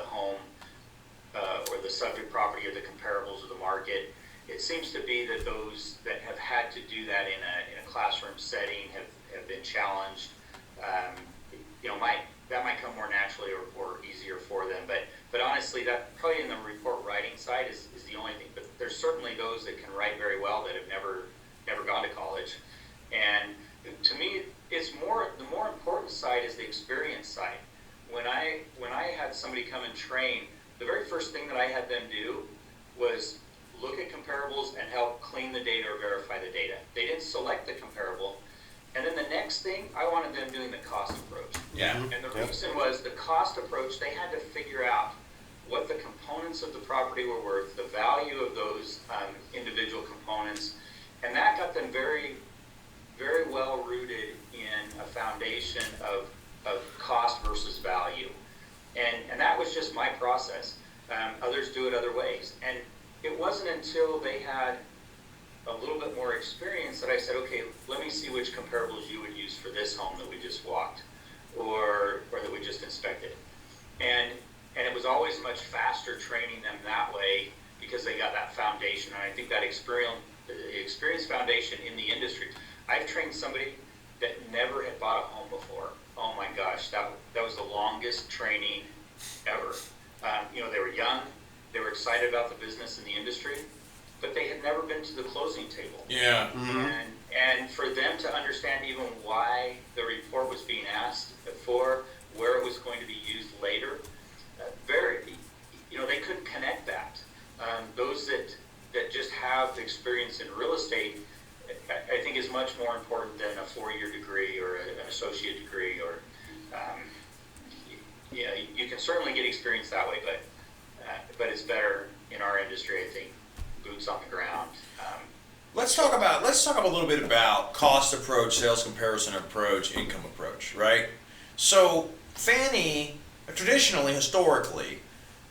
home or the subject property or the comparables of the market, it seems to be that those that have had to do that in a classroom setting have been challenged. That might come more naturally or easier for them. But honestly, that probably in the report writing side is the only thing. But there's certainly those that can write very well that have never gone to college. And to me, it's the more important side is the experience side. When I had somebody come and train, the very first thing that I had them do was look at comparables and help clean the data or verify the data. They didn't select the comparable. And then the next thing, I wanted them doing the cost approach. Yeah. And the reason was the cost approach, they had to figure out what the components of the property were worth, the value of those individual components, and that got them very, very well rooted in a foundation of cost versus value. And that was just my process. Others do it other ways. And it wasn't until they had a little bit more experience that I said, okay, let me see which comparables you would use for this home that we just walked or that we just inspected. And it was always much faster training them that way because they got that foundation. And I think that experience foundation in the industry. I've trained somebody that never had bought a home before. Oh my gosh, that was the longest training ever. They were young, they were excited about the business and the industry, but they had never been to the closing table. Yeah. Mm-hmm. And for them to understand even why the report was being asked for, where it was going to be used later, they couldn't connect that. Those that just have experience in real estate, I think is much more important than a 4-year degree or an associate degree, or you can certainly get experience that way, but it's better in our industry, I think, boots on the ground. Let's talk a little bit about cost approach, sales comparison approach, income approach, right? So Fannie, traditionally, historically,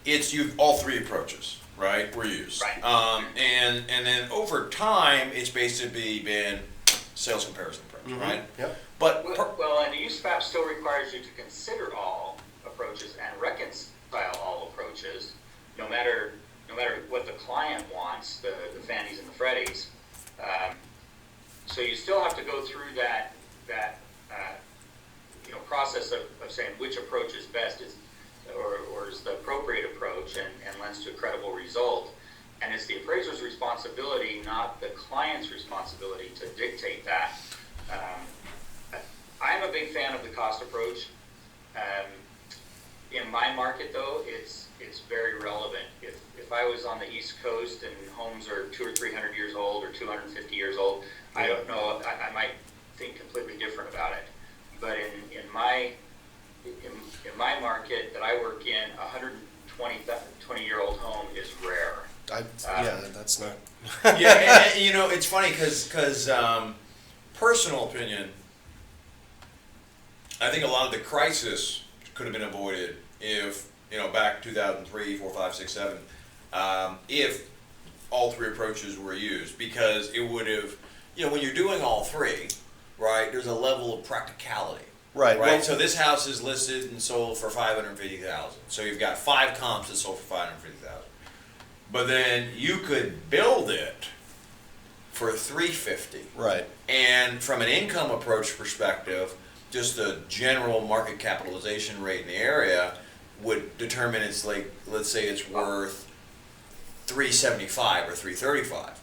you've all three approaches, right, were used. Right. And then over time, it's basically been sales comparison approach, Mm-hmm. right? Yep. But And the USPAP still requires you to consider all approaches and reconcile all approaches, no matter what the client wants, the Fannies and the Freddies. So you still have to go through that process of saying which approach is best or is the appropriate approach and lends to a credible result. And it's the appraiser's responsibility, not the client's responsibility, to dictate that. I'm a big fan of the cost approach. In my market, though, it's very relevant. If I was on the East Coast and homes are 200 or 300 years old or 250 years old, I don't know. I might think completely different about it. But in my market that I work in, a 120-year-old home is rare. That's not. yeah, and it's funny because personal opinion, I think a lot of the crisis could have been avoided if, back 2003, 4, 5, 6, 7, if all three approaches were used, because it would have, when you're doing all three, right, there's a level of practicality. Right. Right. Well, So this house is listed and sold for $550,000. So you've got 5 comps that sold for $550,000. But then you could build it for $350,000. right. And from an income approach perspective, just the general market capitalization rate in the area would determine it's like, let's say it's worth $375,000 or $335,000.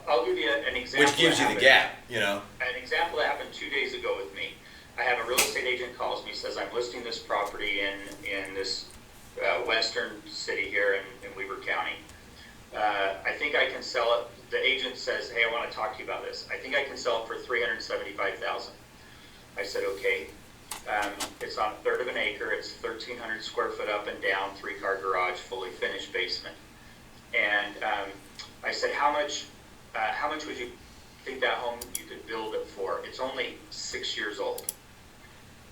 I'll give you an example. Which gives you the gap, An example that happened 2 days ago with me. I have a real estate agent calls me, says, I'm listing this property in this western city here in Weber County. I think I can sell it. The agent says, hey, I want to talk to you about this. I think I can sell it for $375,000. I said, okay. It's on a third of an acre. It's 1,300 square foot up and down, 3-car garage, fully finished basement. And I said, how much would you think that home you could build it for? It's only 6 years old.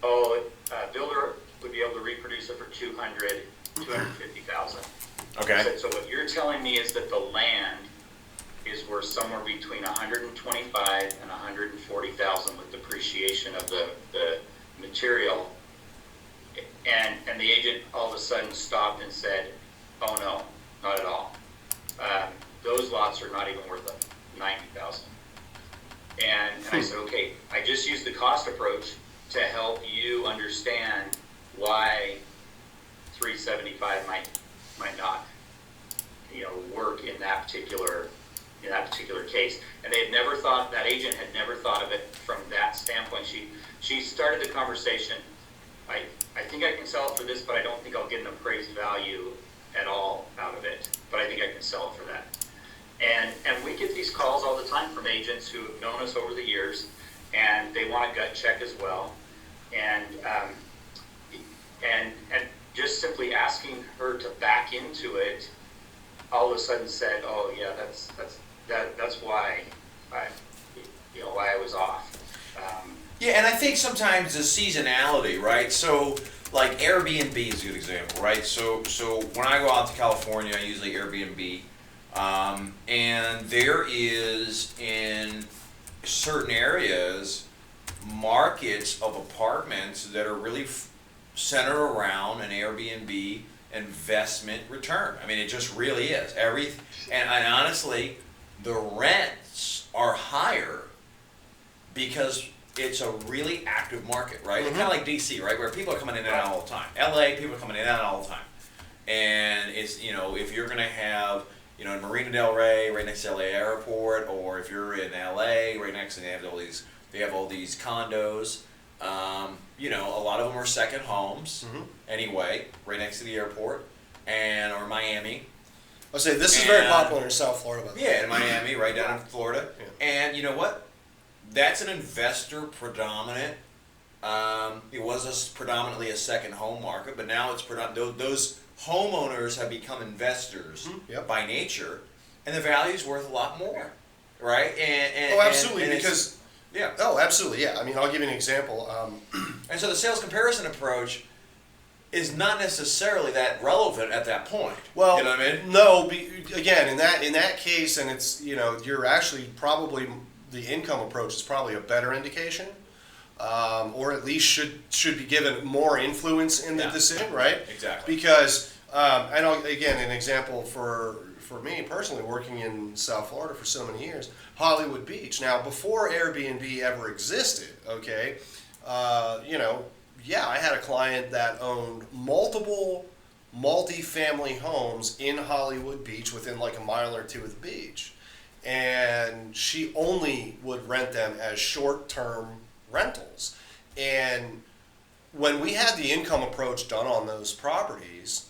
Oh, a builder would be able to reproduce it for $250,000. Okay. I said, so what you're telling me is that the land is worth somewhere between $125,000 and $140,000 with depreciation of the material. And the agent all of a sudden stopped and said, oh no, not at all. Those lots are not even worth And I said, okay, I just used the cost approach to help you understand why 375 might not, work in that particular case. And they had never thought, that agent had never thought of it from that standpoint. She started the conversation, I think I can sell it for this, but I don't think I'll get an appraised value at all out of it. But I think I can sell it for that. And we get these calls all the time from agents who have known us over the years, and they want a gut check as well. And just simply asking her to back into it, all of a sudden said, "Oh yeah, that's why why I was off." Yeah, and I think sometimes the seasonality, right? So, like Airbnb is a good example, right? So when I go out to California, I usually Airbnb, and there is in certain areas markets of apartments that are really centered around an Airbnb investment return. I mean, it just really is. And honestly, the rents are higher because it's a really active market, right? It's kind of like DC, right, where people are coming in and out all the time. LA, people are coming in and out all the time. And it's, if you're going to have, in Marina Del Rey, right next to LA Airport, or if you're in LA, right next to, they have all these condos. A lot of them are second homes anyway, right next to the airport, or Miami. I'll say this is very popular in South Florida. By the way. Yeah, in Miami, right down in Florida. Yeah. And you know what? That's an investor predominant. It was predominantly a second home market, but now it's those homeowners have become investors by nature, and the value is worth a lot more, right? Absolutely, because. Yeah. Oh, absolutely. Yeah. I mean, I'll give you an example. And so the sales comparison approach is not necessarily that relevant at that point. Well, you know what I mean? No. Again, in that case, and it's you're actually probably the income approach is probably a better indication, or at least should be given more influence in the decision, right? Exactly. Because again, an example for me personally, working in South Florida for so many years, Hollywood Beach. Now, before Airbnb ever existed, okay, I had a client that owned multiple multi-family homes in Hollywood Beach within like a mile or two of the beach. And she only would rent them as short-term rentals. And when we had the income approach done on those properties,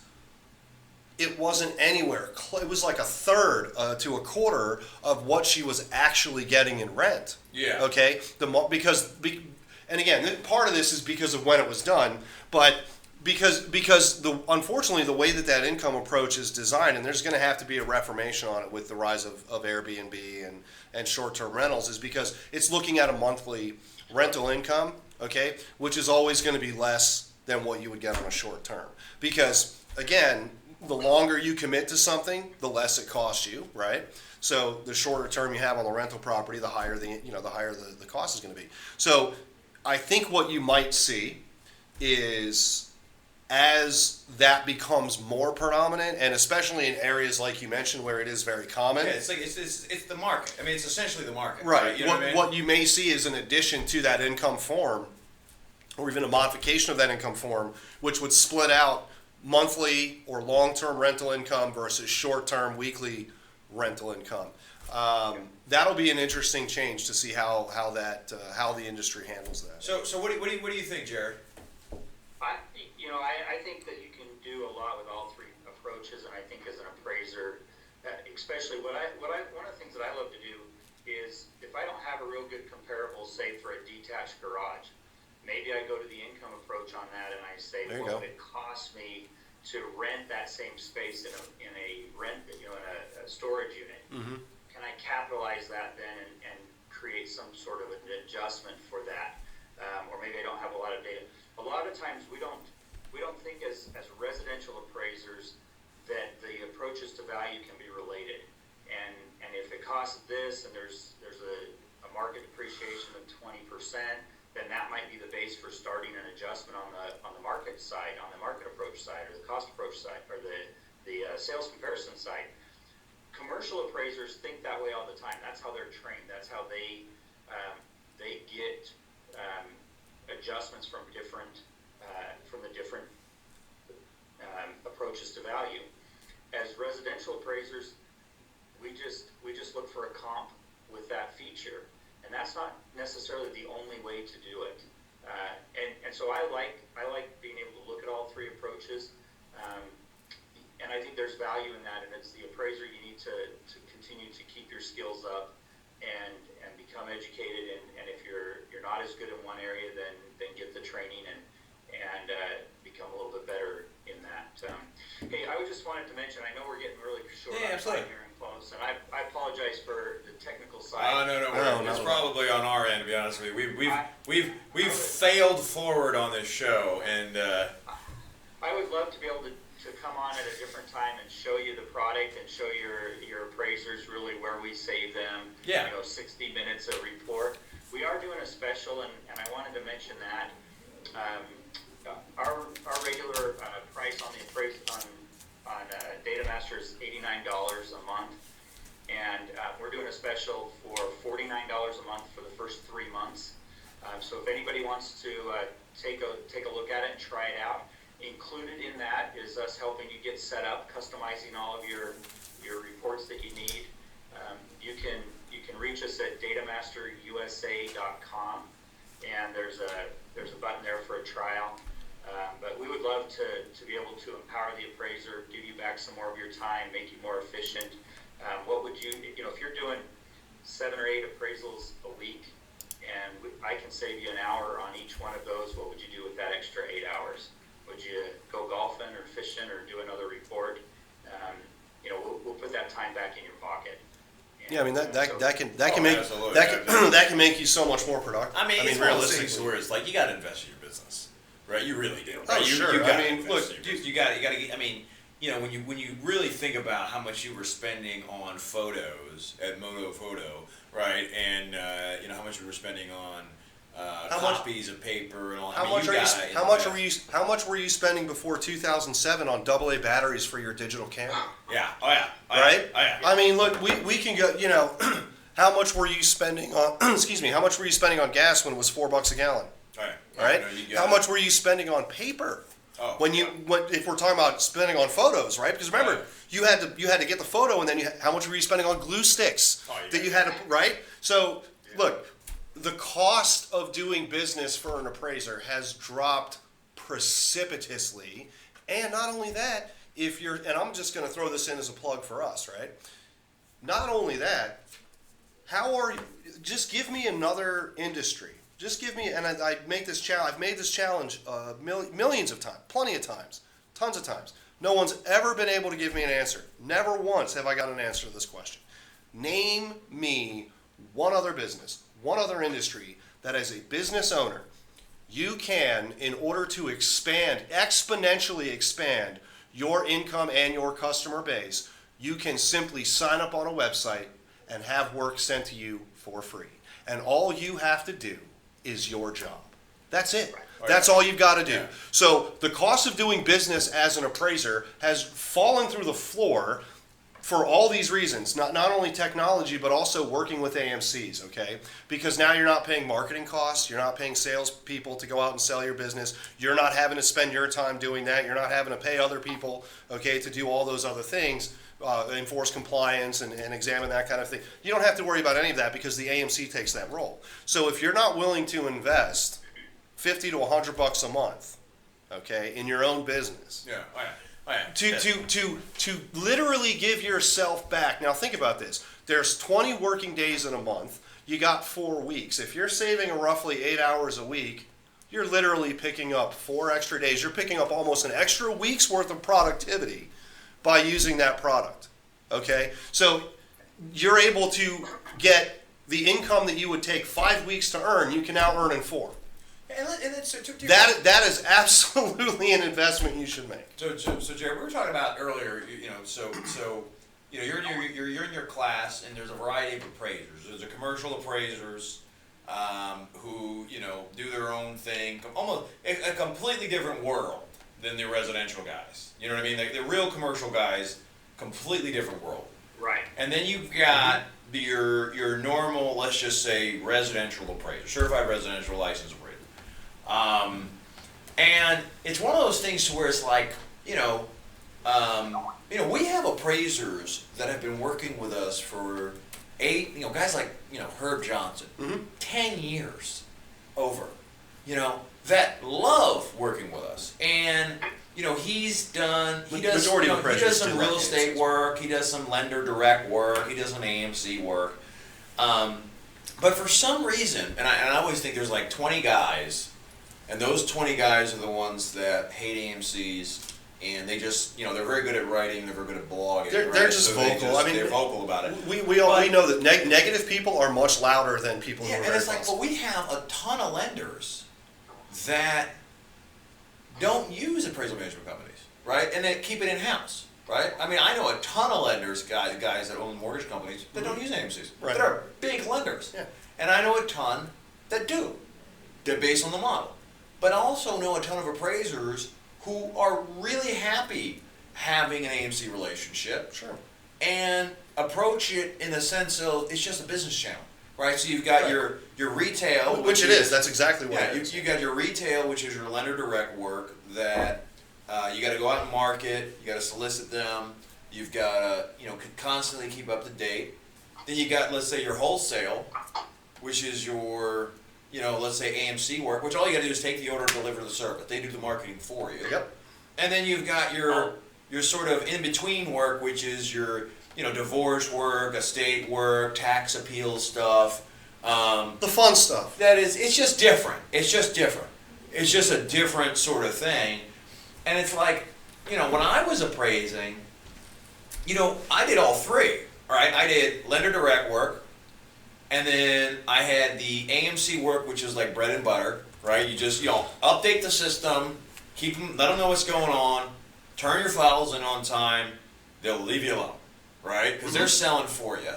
it wasn't anywhere. It was like a third to a quarter of what she was actually getting in rent. Yeah. Okay. And again, part of this is because of when it was done, but because unfortunately the way that income approach is designed, and there's going to have to be a reformation on it with the rise of Airbnb and short-term rentals, is because it's looking at a monthly rental income, okay, which is always going to be less than what you would get on a short term. Because again, the longer you commit to something, the less it costs you, right? So the shorter term you have on the rental property, the higher the cost is going to be. So I think what you might see is, as that becomes more predominant, and especially in areas like you mentioned where it is very common. Yeah, it's the market. I mean, it's essentially the market. Right. You know what I mean? What you may see is an addition to that income form, or even a modification of that income form, which would split out monthly or long-term rental income versus short-term weekly rental income. That'll be an interesting change to see how the industry handles that. So what do you think, Jared? I think that you can do a lot with all three approaches, and I think as an appraiser, especially one of the things that I love to do is, if I don't have a real good comparable, say for a detached garage, maybe I go to the income approach on that, and I say, well, it costs me to rent that same space in a storage unit. Mm-hmm. Can I capitalize that then and create some sort of an adjustment for that? Or maybe I don't have a lot of data. A lot of times we don't think as residential appraisers that the approaches to value can be related. And if it costs this and there's a market depreciation of 20%, then that might be the base for starting an adjustment on the market side, on the market approach side, or the cost approach side, or the sales comparison side. Commercial appraisers think that way all the time. That's how they're trained. That's how they they get adjustments from the different approaches to value. As residential appraisers, we just look for a comp with that feature, and that's not necessarily the only way to do it. And so I like being able to look at all three approaches, and I think there's value in that. And as the appraiser, you need to continue to keep your skills up and become educated. And if you're not as good in one area, then get the training and become a little bit better in that. Hey, I just wanted to mention, I know we're getting really short on time here and close, and I apologize for the technical side. No. It's probably on our end, to be honest with you. We've failed forward on this show, and I would love to be able to come on at a different time and show you the product and show your appraisers really where we save them. Yeah. 60 minutes a report. We are doing a special, and I wanted to mention that. Our regular price on the on DataMasters is $89 a month, and we're doing a special for $49 a month for the first 3 months. So if anybody wants to take a look at it and try it out, included in that is us helping you get set up, customizing all of your reports that you need. You can reach us at datamasterusa.com, and there's a button there for a trial. But we would love to be able to empower the appraiser, give you back some more of your time, make you more efficient. What would you, if you're doing 7 or 8 appraisals a week, and I can save you an hour on each one of those, what would you do with that extra 8 hours? Would you go golfing or fishing or do another report? We'll put that time back in your pocket. And Yeah, I mean that can make you so much more productive. I mean, it's one of those things where it's like you got to invest in your business, right? You really do. Right? Oh, sure. You gotta look, you got to. I mean, when you really think about how much you were spending on photos at Moto Photo, right, and how much you were spending on copies of paper and all. How much were you spending before 2007 on AA batteries for your digital camera? Yeah. Right? I mean, look, we can go. How much were you spending on? Excuse me. How much were you spending on gas when it was $4 a gallon? Right? How much were you spending on paper? If we're talking about spending on photos, right? Because remember, you had to get the photo, and then how much were you spending on glue sticks that you had to, right? So look, the cost of doing business for an appraiser has dropped precipitously, and not only that, and I'm just going to throw this in as a plug for us, right? Not only that, just give me another industry. Just give me, and I make this challenge. I've made this challenge millions of times, plenty of times, tons of times. No one's ever been able to give me an answer. Never once have I got an answer to this question. Name me one other business, one other industry that as a business owner, you can, in order to exponentially expand your income and your customer base, you can simply sign up on a website and have work sent to you for free. And all you have to do is your job. That's it. That's all you've got to do. Yeah. So the cost of doing business as an appraiser has fallen through the floor for all these reasons, not only technology, but also working with AMCs, okay? Because now you're not paying marketing costs, you're not paying salespeople to go out and sell your business, you're not having to spend your time doing that, you're not having to pay other people, okay, to do all those other things, enforce compliance and examine that kind of thing. You don't have to worry about any of that because the AMC takes that role. So if you're not willing to invest $50 to $100 a month, okay, in your own business, to literally give yourself back. Now think about this. There's 20 working days in a month. You got 4 weeks. If you're saving roughly 8 hours a week, you're literally picking up 4 extra days. You're picking up almost an extra week's worth of productivity by using that product. Okay? So you're able to get the income that you would take 5 weeks to earn, you can now earn in 4. That is absolutely an investment you should make. So Jared, we were talking about earlier, you're in your class, and there's a variety of appraisers. There's the commercial appraisers who do their own thing, almost a completely different world than the residential guys. You know what I mean? The real commercial guys, completely different world. Right. And then you've got your normal, let's just say, residential appraiser, certified residential license appraiser. And it's one of those things to where it's like, we have appraisers that have been working with us for guys like, Herb Johnson, 10 years over, that love working with us. And, he does some real estate work, he does some lender direct work, he does some AMC work. But for some reason, and I always think there's like 20 guys, and those 20 guys are the ones that hate AMCs. And they just, they're very good at writing, they're very good at blogging. They're just vocal. They're vocal about it. We know that negative people are much louder than people who are very and it's like, positive. well, we have a ton of lenders that don't use appraisal management companies, right? And they keep it in-house, right? I mean, I know a ton of lenders, guys that own mortgage companies, that don't use AMCs. Right. That are big lenders. Yeah. And I know a ton that do. They're based on the model. But I also know a ton of appraisers who are really happy having an AMC relationship. Sure. And approach it in the sense of it's just a business channel, right? So you've got your retail, which it is. That's exactly what it is. You got your retail, which is your lender direct work that you got to go out and market. You got to solicit them. You've got to constantly keep up to date. Then you got, let's say, your wholesale, which is your let's say AMC work, which all you got to do is take the order and deliver the service. They do the marketing for you. Yep. And then you've got your sort of in between work, which is your divorce work, estate work, tax appeal stuff. The fun stuff. It's just different. It's just different. It's just a different sort of thing. And it's like, when I was appraising, I did all three. All right, I did lender direct work. And then I had the AMC work, which is like bread and butter, right? You just, update the system, let them know what's going on, turn your files in on time, they'll leave you alone, right? Because they're selling for you.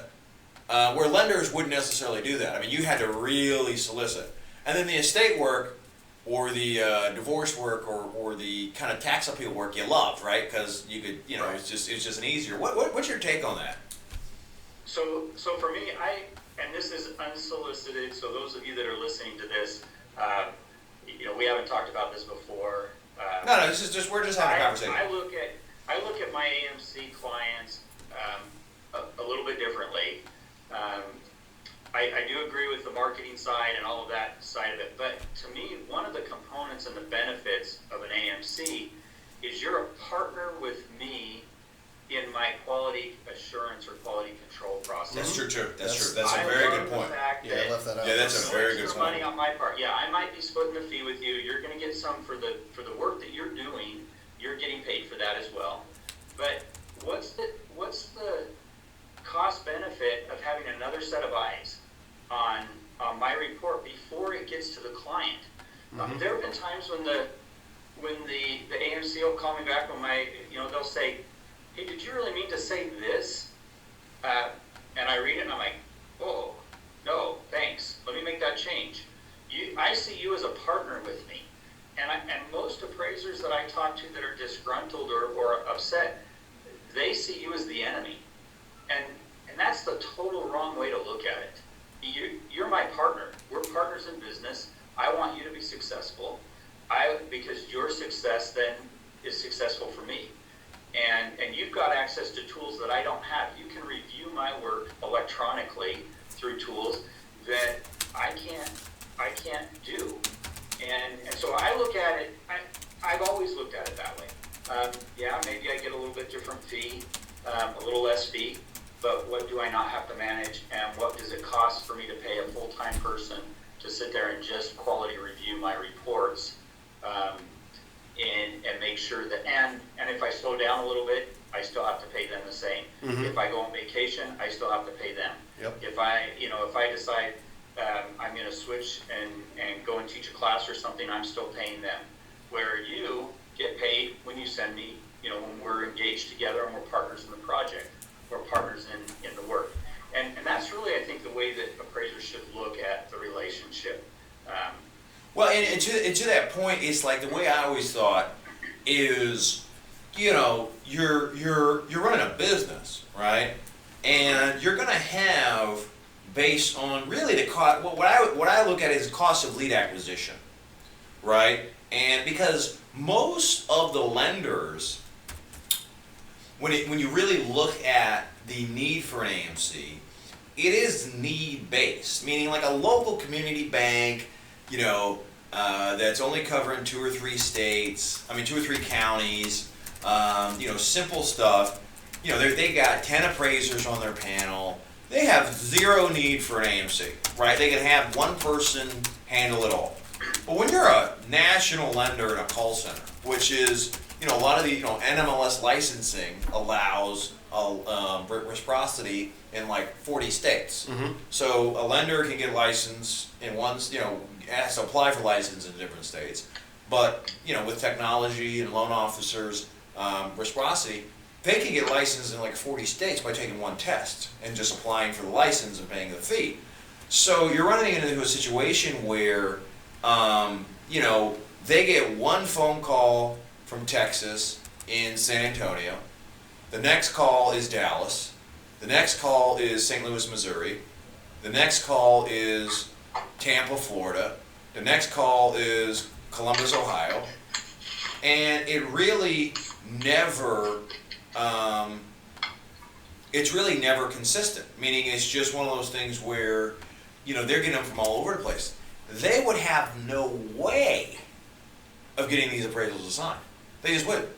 Where lenders wouldn't necessarily do that. I mean, you had to really solicit. And then the estate work, or the divorce work, or the kind of tax appeal work you loved, right? Because you could, Right. it's just an easier. What's your take on that? So for me, and this is unsolicited, so those of you that are listening to this, we haven't talked about this before. No, this is just, we're just having a conversation. I look at my AMC clients a little bit differently. I do agree with the marketing side and all of that side of it, but to me, one of the components and the benefits of an AMC is you're a partner with me in my quality assurance or quality control process. That's true. That's a very good point. I left that out. Yeah, that's a very good extra point. money on my part. Yeah, I might be splitting the fee with you. You're going to get some for the work that you're doing. You're getting paid for that as well. But what's the cost benefit of having another set of eyes on my report before it gets to the client? There have been times when the AMC will call me back when they'll say, "Hey, did you really mean to say this?" And I read it and I'm like, "Oh, no, thanks. Let me make that change." I see you as a partner with me. And most appraisers that I talk to that are disgruntled or upset, they see you as the enemy. And that's the total wrong way to look at it. You're my partner. We're partners in business. I want you to be successful. Because your success then is successful for me. And you've got access to tools that I don't have. You can review my work electronically through tools that I can't do. And so I look at it, I've always looked at it that way. Maybe I get a little bit different fee, a little less fee, but what do I not have to manage, and what does it cost for me to pay a full-time person to sit there and just quality review my reports, and make sure that, and if I slow down a little bit, I still have to pay them the same. If I go on vacation, I still have to pay them. Yep. If I decide I'm going to switch and go and teach a class or something, I'm still paying them. Where you get paid when you send me, when we're engaged together and we're partners in the project, we're partners in the work. And that's really, I think, the way that appraisers should look at the relationship. Well, and to that point, it's like the way I always thought is, you're running a business, right? and you're going to have, based on really the cost, what I look at is the cost of lead acquisition, right? And because most of the lenders, when you really look at the need for an AMC, it is need-based, meaning like a local community bank, that's only covering 2 or 3 states, 2 or 3 counties, simple stuff. They got 10 appraisers on their panel. They have zero need for an AMC, right? They can have one person handle it all. But when you're a national lender in a call center, which is, a lot of the, NMLS licensing allows reciprocity in like 40 states. Mm-hmm. So a lender can get a license in one, has to apply for license in different states. But, with technology and loan officers, reciprocity, they can get licensed in like 40 states by taking one test and just applying for the license and paying the fee. So you're running into a situation where, they get one phone call from Texas in San Antonio. The next call is Dallas. The next call is St. Louis, Missouri. The next call is Tampa, Florida. The next call is Columbus, Ohio. And it really never, it's really never consistent. Meaning it's just one of those things where, they're getting them from all over the place. They would have no way of getting these appraisals assigned. They just wouldn't.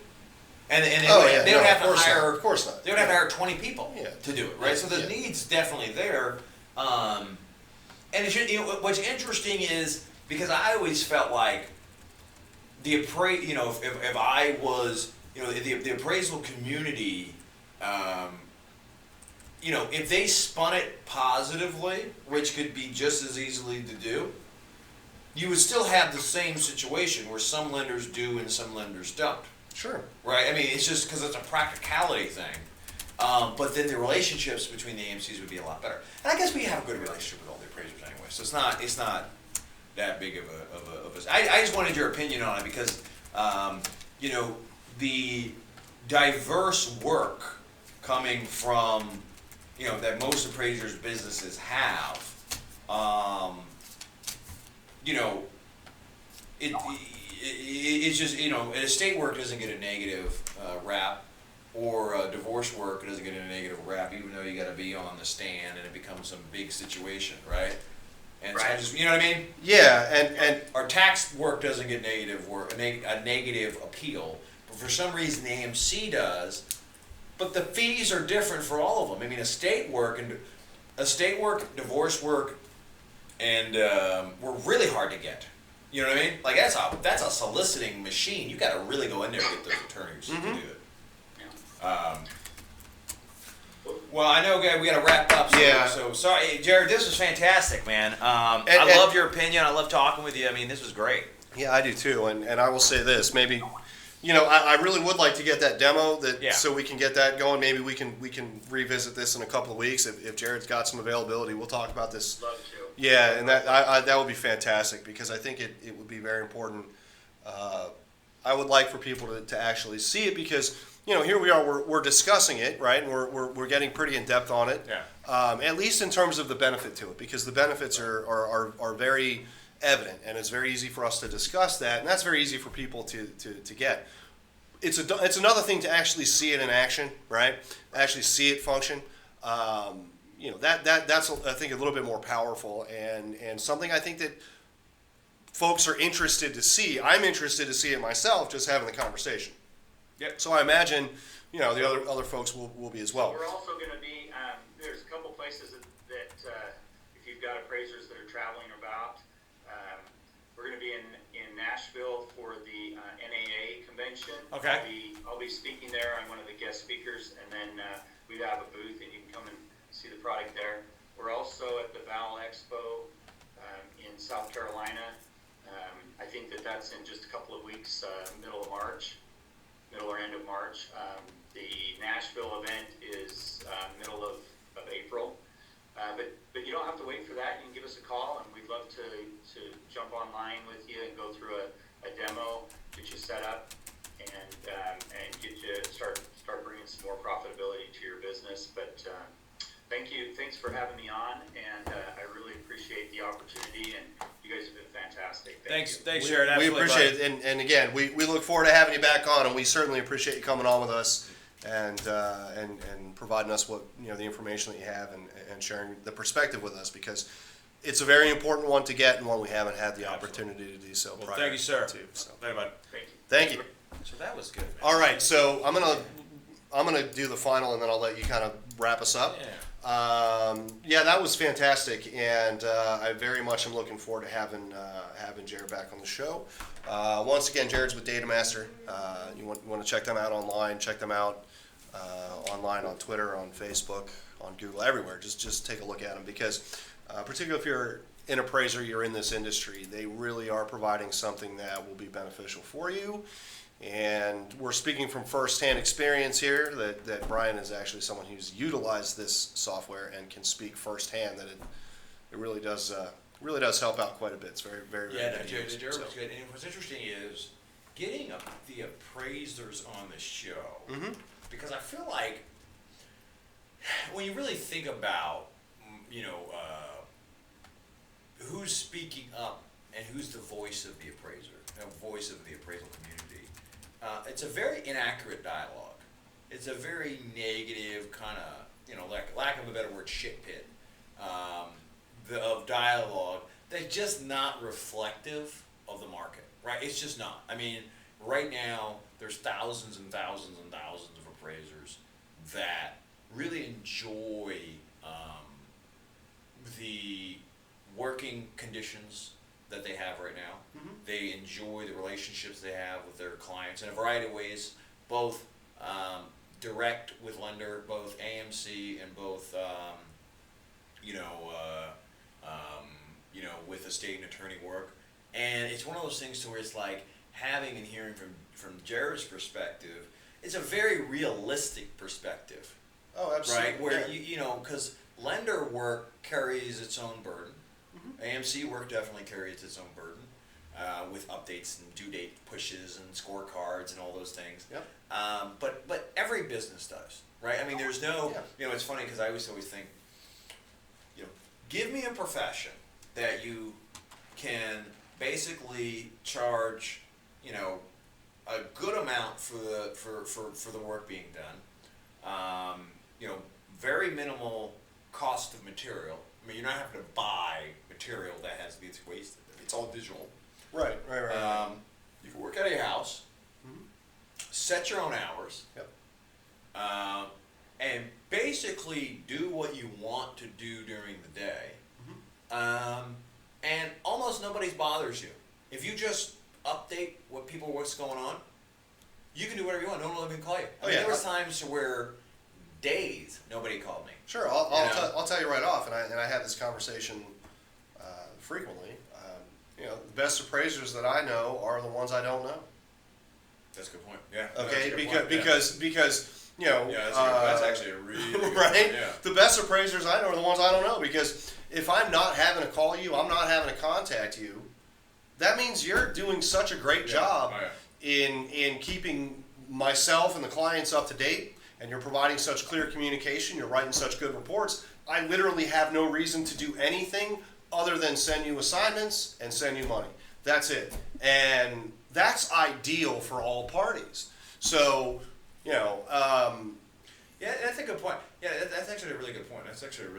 And they would have to hire, of course not. They would have to hire 20 people Yeah. to do it, right? So the need's definitely there. And it should, what's interesting is, because I always felt like the if I was, the appraisal community, if they spun it positively, which could be just as easily to do, you would still have the same situation where some lenders do and some lenders don't. Sure. Right? It's just because it's a practicality thing. But then the relationships between the AMCs would be a lot better. And I guess we have a good relationship with all the appraisers anyway, so it's not that big of a. I just wanted your opinion on it because, the diverse work coming from, that most appraisers' businesses have, it's just, estate work doesn't get a negative rap, or divorce work doesn't get a negative rap, even though you got to be on the stand and it becomes some big situation, right? And Right. so just, you know what I mean? Yeah, and Our tax work doesn't get negative work, a negative appeal, but for some reason the AMC does. But the fees are different for all of them. Estate work, divorce work, and were really hard to get. You know what I mean? Like that's a soliciting machine. You got to really go in there and get those attorneys to do it. Yeah. Well, I know we got to wrap up. Yeah. So sorry, Jared. This was fantastic, man. I love your opinion. I love talking with you. This was great. yeah, I do too. And I will say this, maybe, I really would like to get that demo so we can get that going. Maybe we can revisit this in a couple of weeks if Jared's got some availability. We'll talk about this. Love to. Yeah, and that would be fantastic because I think it would be very important. I would like for people to actually see it because here we are, we're discussing it, right, and we're getting pretty in depth on it. Yeah. At least in terms of the benefit to it, because the benefits are very evident, and it's very easy for us to discuss that, and that's very easy for people to get. It's another thing to actually see it in action, right? Actually see it function. That's I think a little bit more powerful and something I think that folks are interested to see. I'm interested to see it myself, just having the conversation. Yep. So I imagine the other folks will be as well. We're also going to be there's a couple places that if you've got appraisers that are traveling about, we're going to be in Nashville for the NAA convention. Okay. I'll be speaking there. I'm one of the guest speakers, and then we have a booth, and you can come and see the product there. We're also at the Val Expo in South Carolina. I think that's in just a couple of weeks, middle or end of March. The Nashville event is middle of April. But you don't have to wait for that. You can give us a call, and we'd love to jump online with you and go through a demo, get you set up, and get you start bringing some more profitability to your business. But thanks for having me on, and I really appreciate the opportunity, and you guys have been fantastic. Thanks, you. Jared. We Absolutely, appreciate buddy. it, and again, we look forward to having you back on, and we certainly appreciate you coming on with us and providing us what the information that you have and sharing the perspective with us, because it's a very important one to get and one we haven't had the opportunity to do so. Well, prior thank you, sir. to, so. Thank you, bud. Thank you. Thank you. So that was good, man. All right, so I'm gonna do the final, and then I'll let you kind of wrap us up. Yeah. That was fantastic, and I very much am looking forward to having Jared back on the show. Once again, Jared's with DataMaster. You want to check them out online. Check them out online on Twitter, on Facebook, on Google, everywhere. Just take a look at them, because particularly if you're an appraiser, you're in this industry, they really are providing something that will be beneficial for you. And we're speaking from firsthand experience here that Brian is actually someone who's utilized this software and can speak firsthand that it really does help out quite a bit. It's very, very, very good. Jared was So. good. And what's interesting is getting the appraisers on the show, because I feel like when you really think about, who's speaking up and who's the voice of the appraiser, voice of the appraisal community, it's a very inaccurate dialogue. It's a very negative kind of, lack of a better word, shit pit of dialogue that's just not reflective of the market, right? It's just not. I mean, right now, there's thousands and thousands and thousands of appraisers that really enjoy the working conditions that they have right now. They enjoy the relationships they have with their clients in a variety of ways, both direct with lender, both AMC, and both with estate and attorney work. And it's one of those things to where it's like having and hearing from Jared's perspective. It's a very realistic perspective. Oh, absolutely. Right, where because lender work carries its own burden. AMC work definitely carries its own burden with updates and due date pushes and scorecards and all those things. Yep. But every business does, right? I mean, there's no, it's funny because I always think, give me a profession that you can basically charge, a good amount for the work being done. Very minimal cost of material. I mean, you're not having to buy material that has to be wasted. It's all digital. Right. You can work out of your house, set your own hours, and basically do what you want to do during the day. And almost nobody bothers you. If you just update what's going on, you can do whatever you want. No one will even call you. There was times where days nobody called me. Sure, I'll tell you right off, and I have this conversation frequently. The best appraisers that I know are the ones I don't know. That's a good point. Yeah. Okay, because that's actually a really right. Yeah. The best appraisers I know are the ones I don't know, because if I'm not having to call you, I'm not having to contact you. That means you're doing such a great job in keeping myself and the clients up to date, and you're providing such clear communication. You're writing such good reports. I literally have no reason to do anything other than send you assignments and send you money. That's it. And that's ideal for all parties. So, that's a good point. Yeah, that's actually a really good point. That's actually I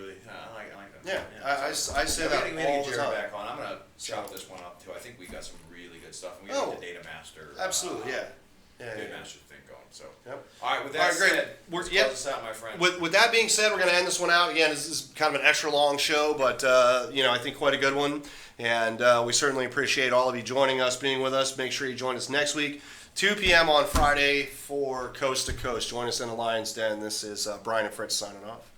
like that. Yeah, I say that we all get the Jared time. back on. I'm gonna chop this one up too. I think we got some really good stuff. And we got the DataMaster. Absolutely, DataMaster thing going. So, yep. All right. With that said, let's close this out, my friend. With that being said, we're going to end this one out. Again, this is kind of an extra long show, but I think quite a good one. And we certainly appreciate all of you joining us, being with us. Make sure you join us next week, 2 p.m. on Friday for Coest to Coest. Join us in the Lion's Den. This is Brian and Fritz signing off.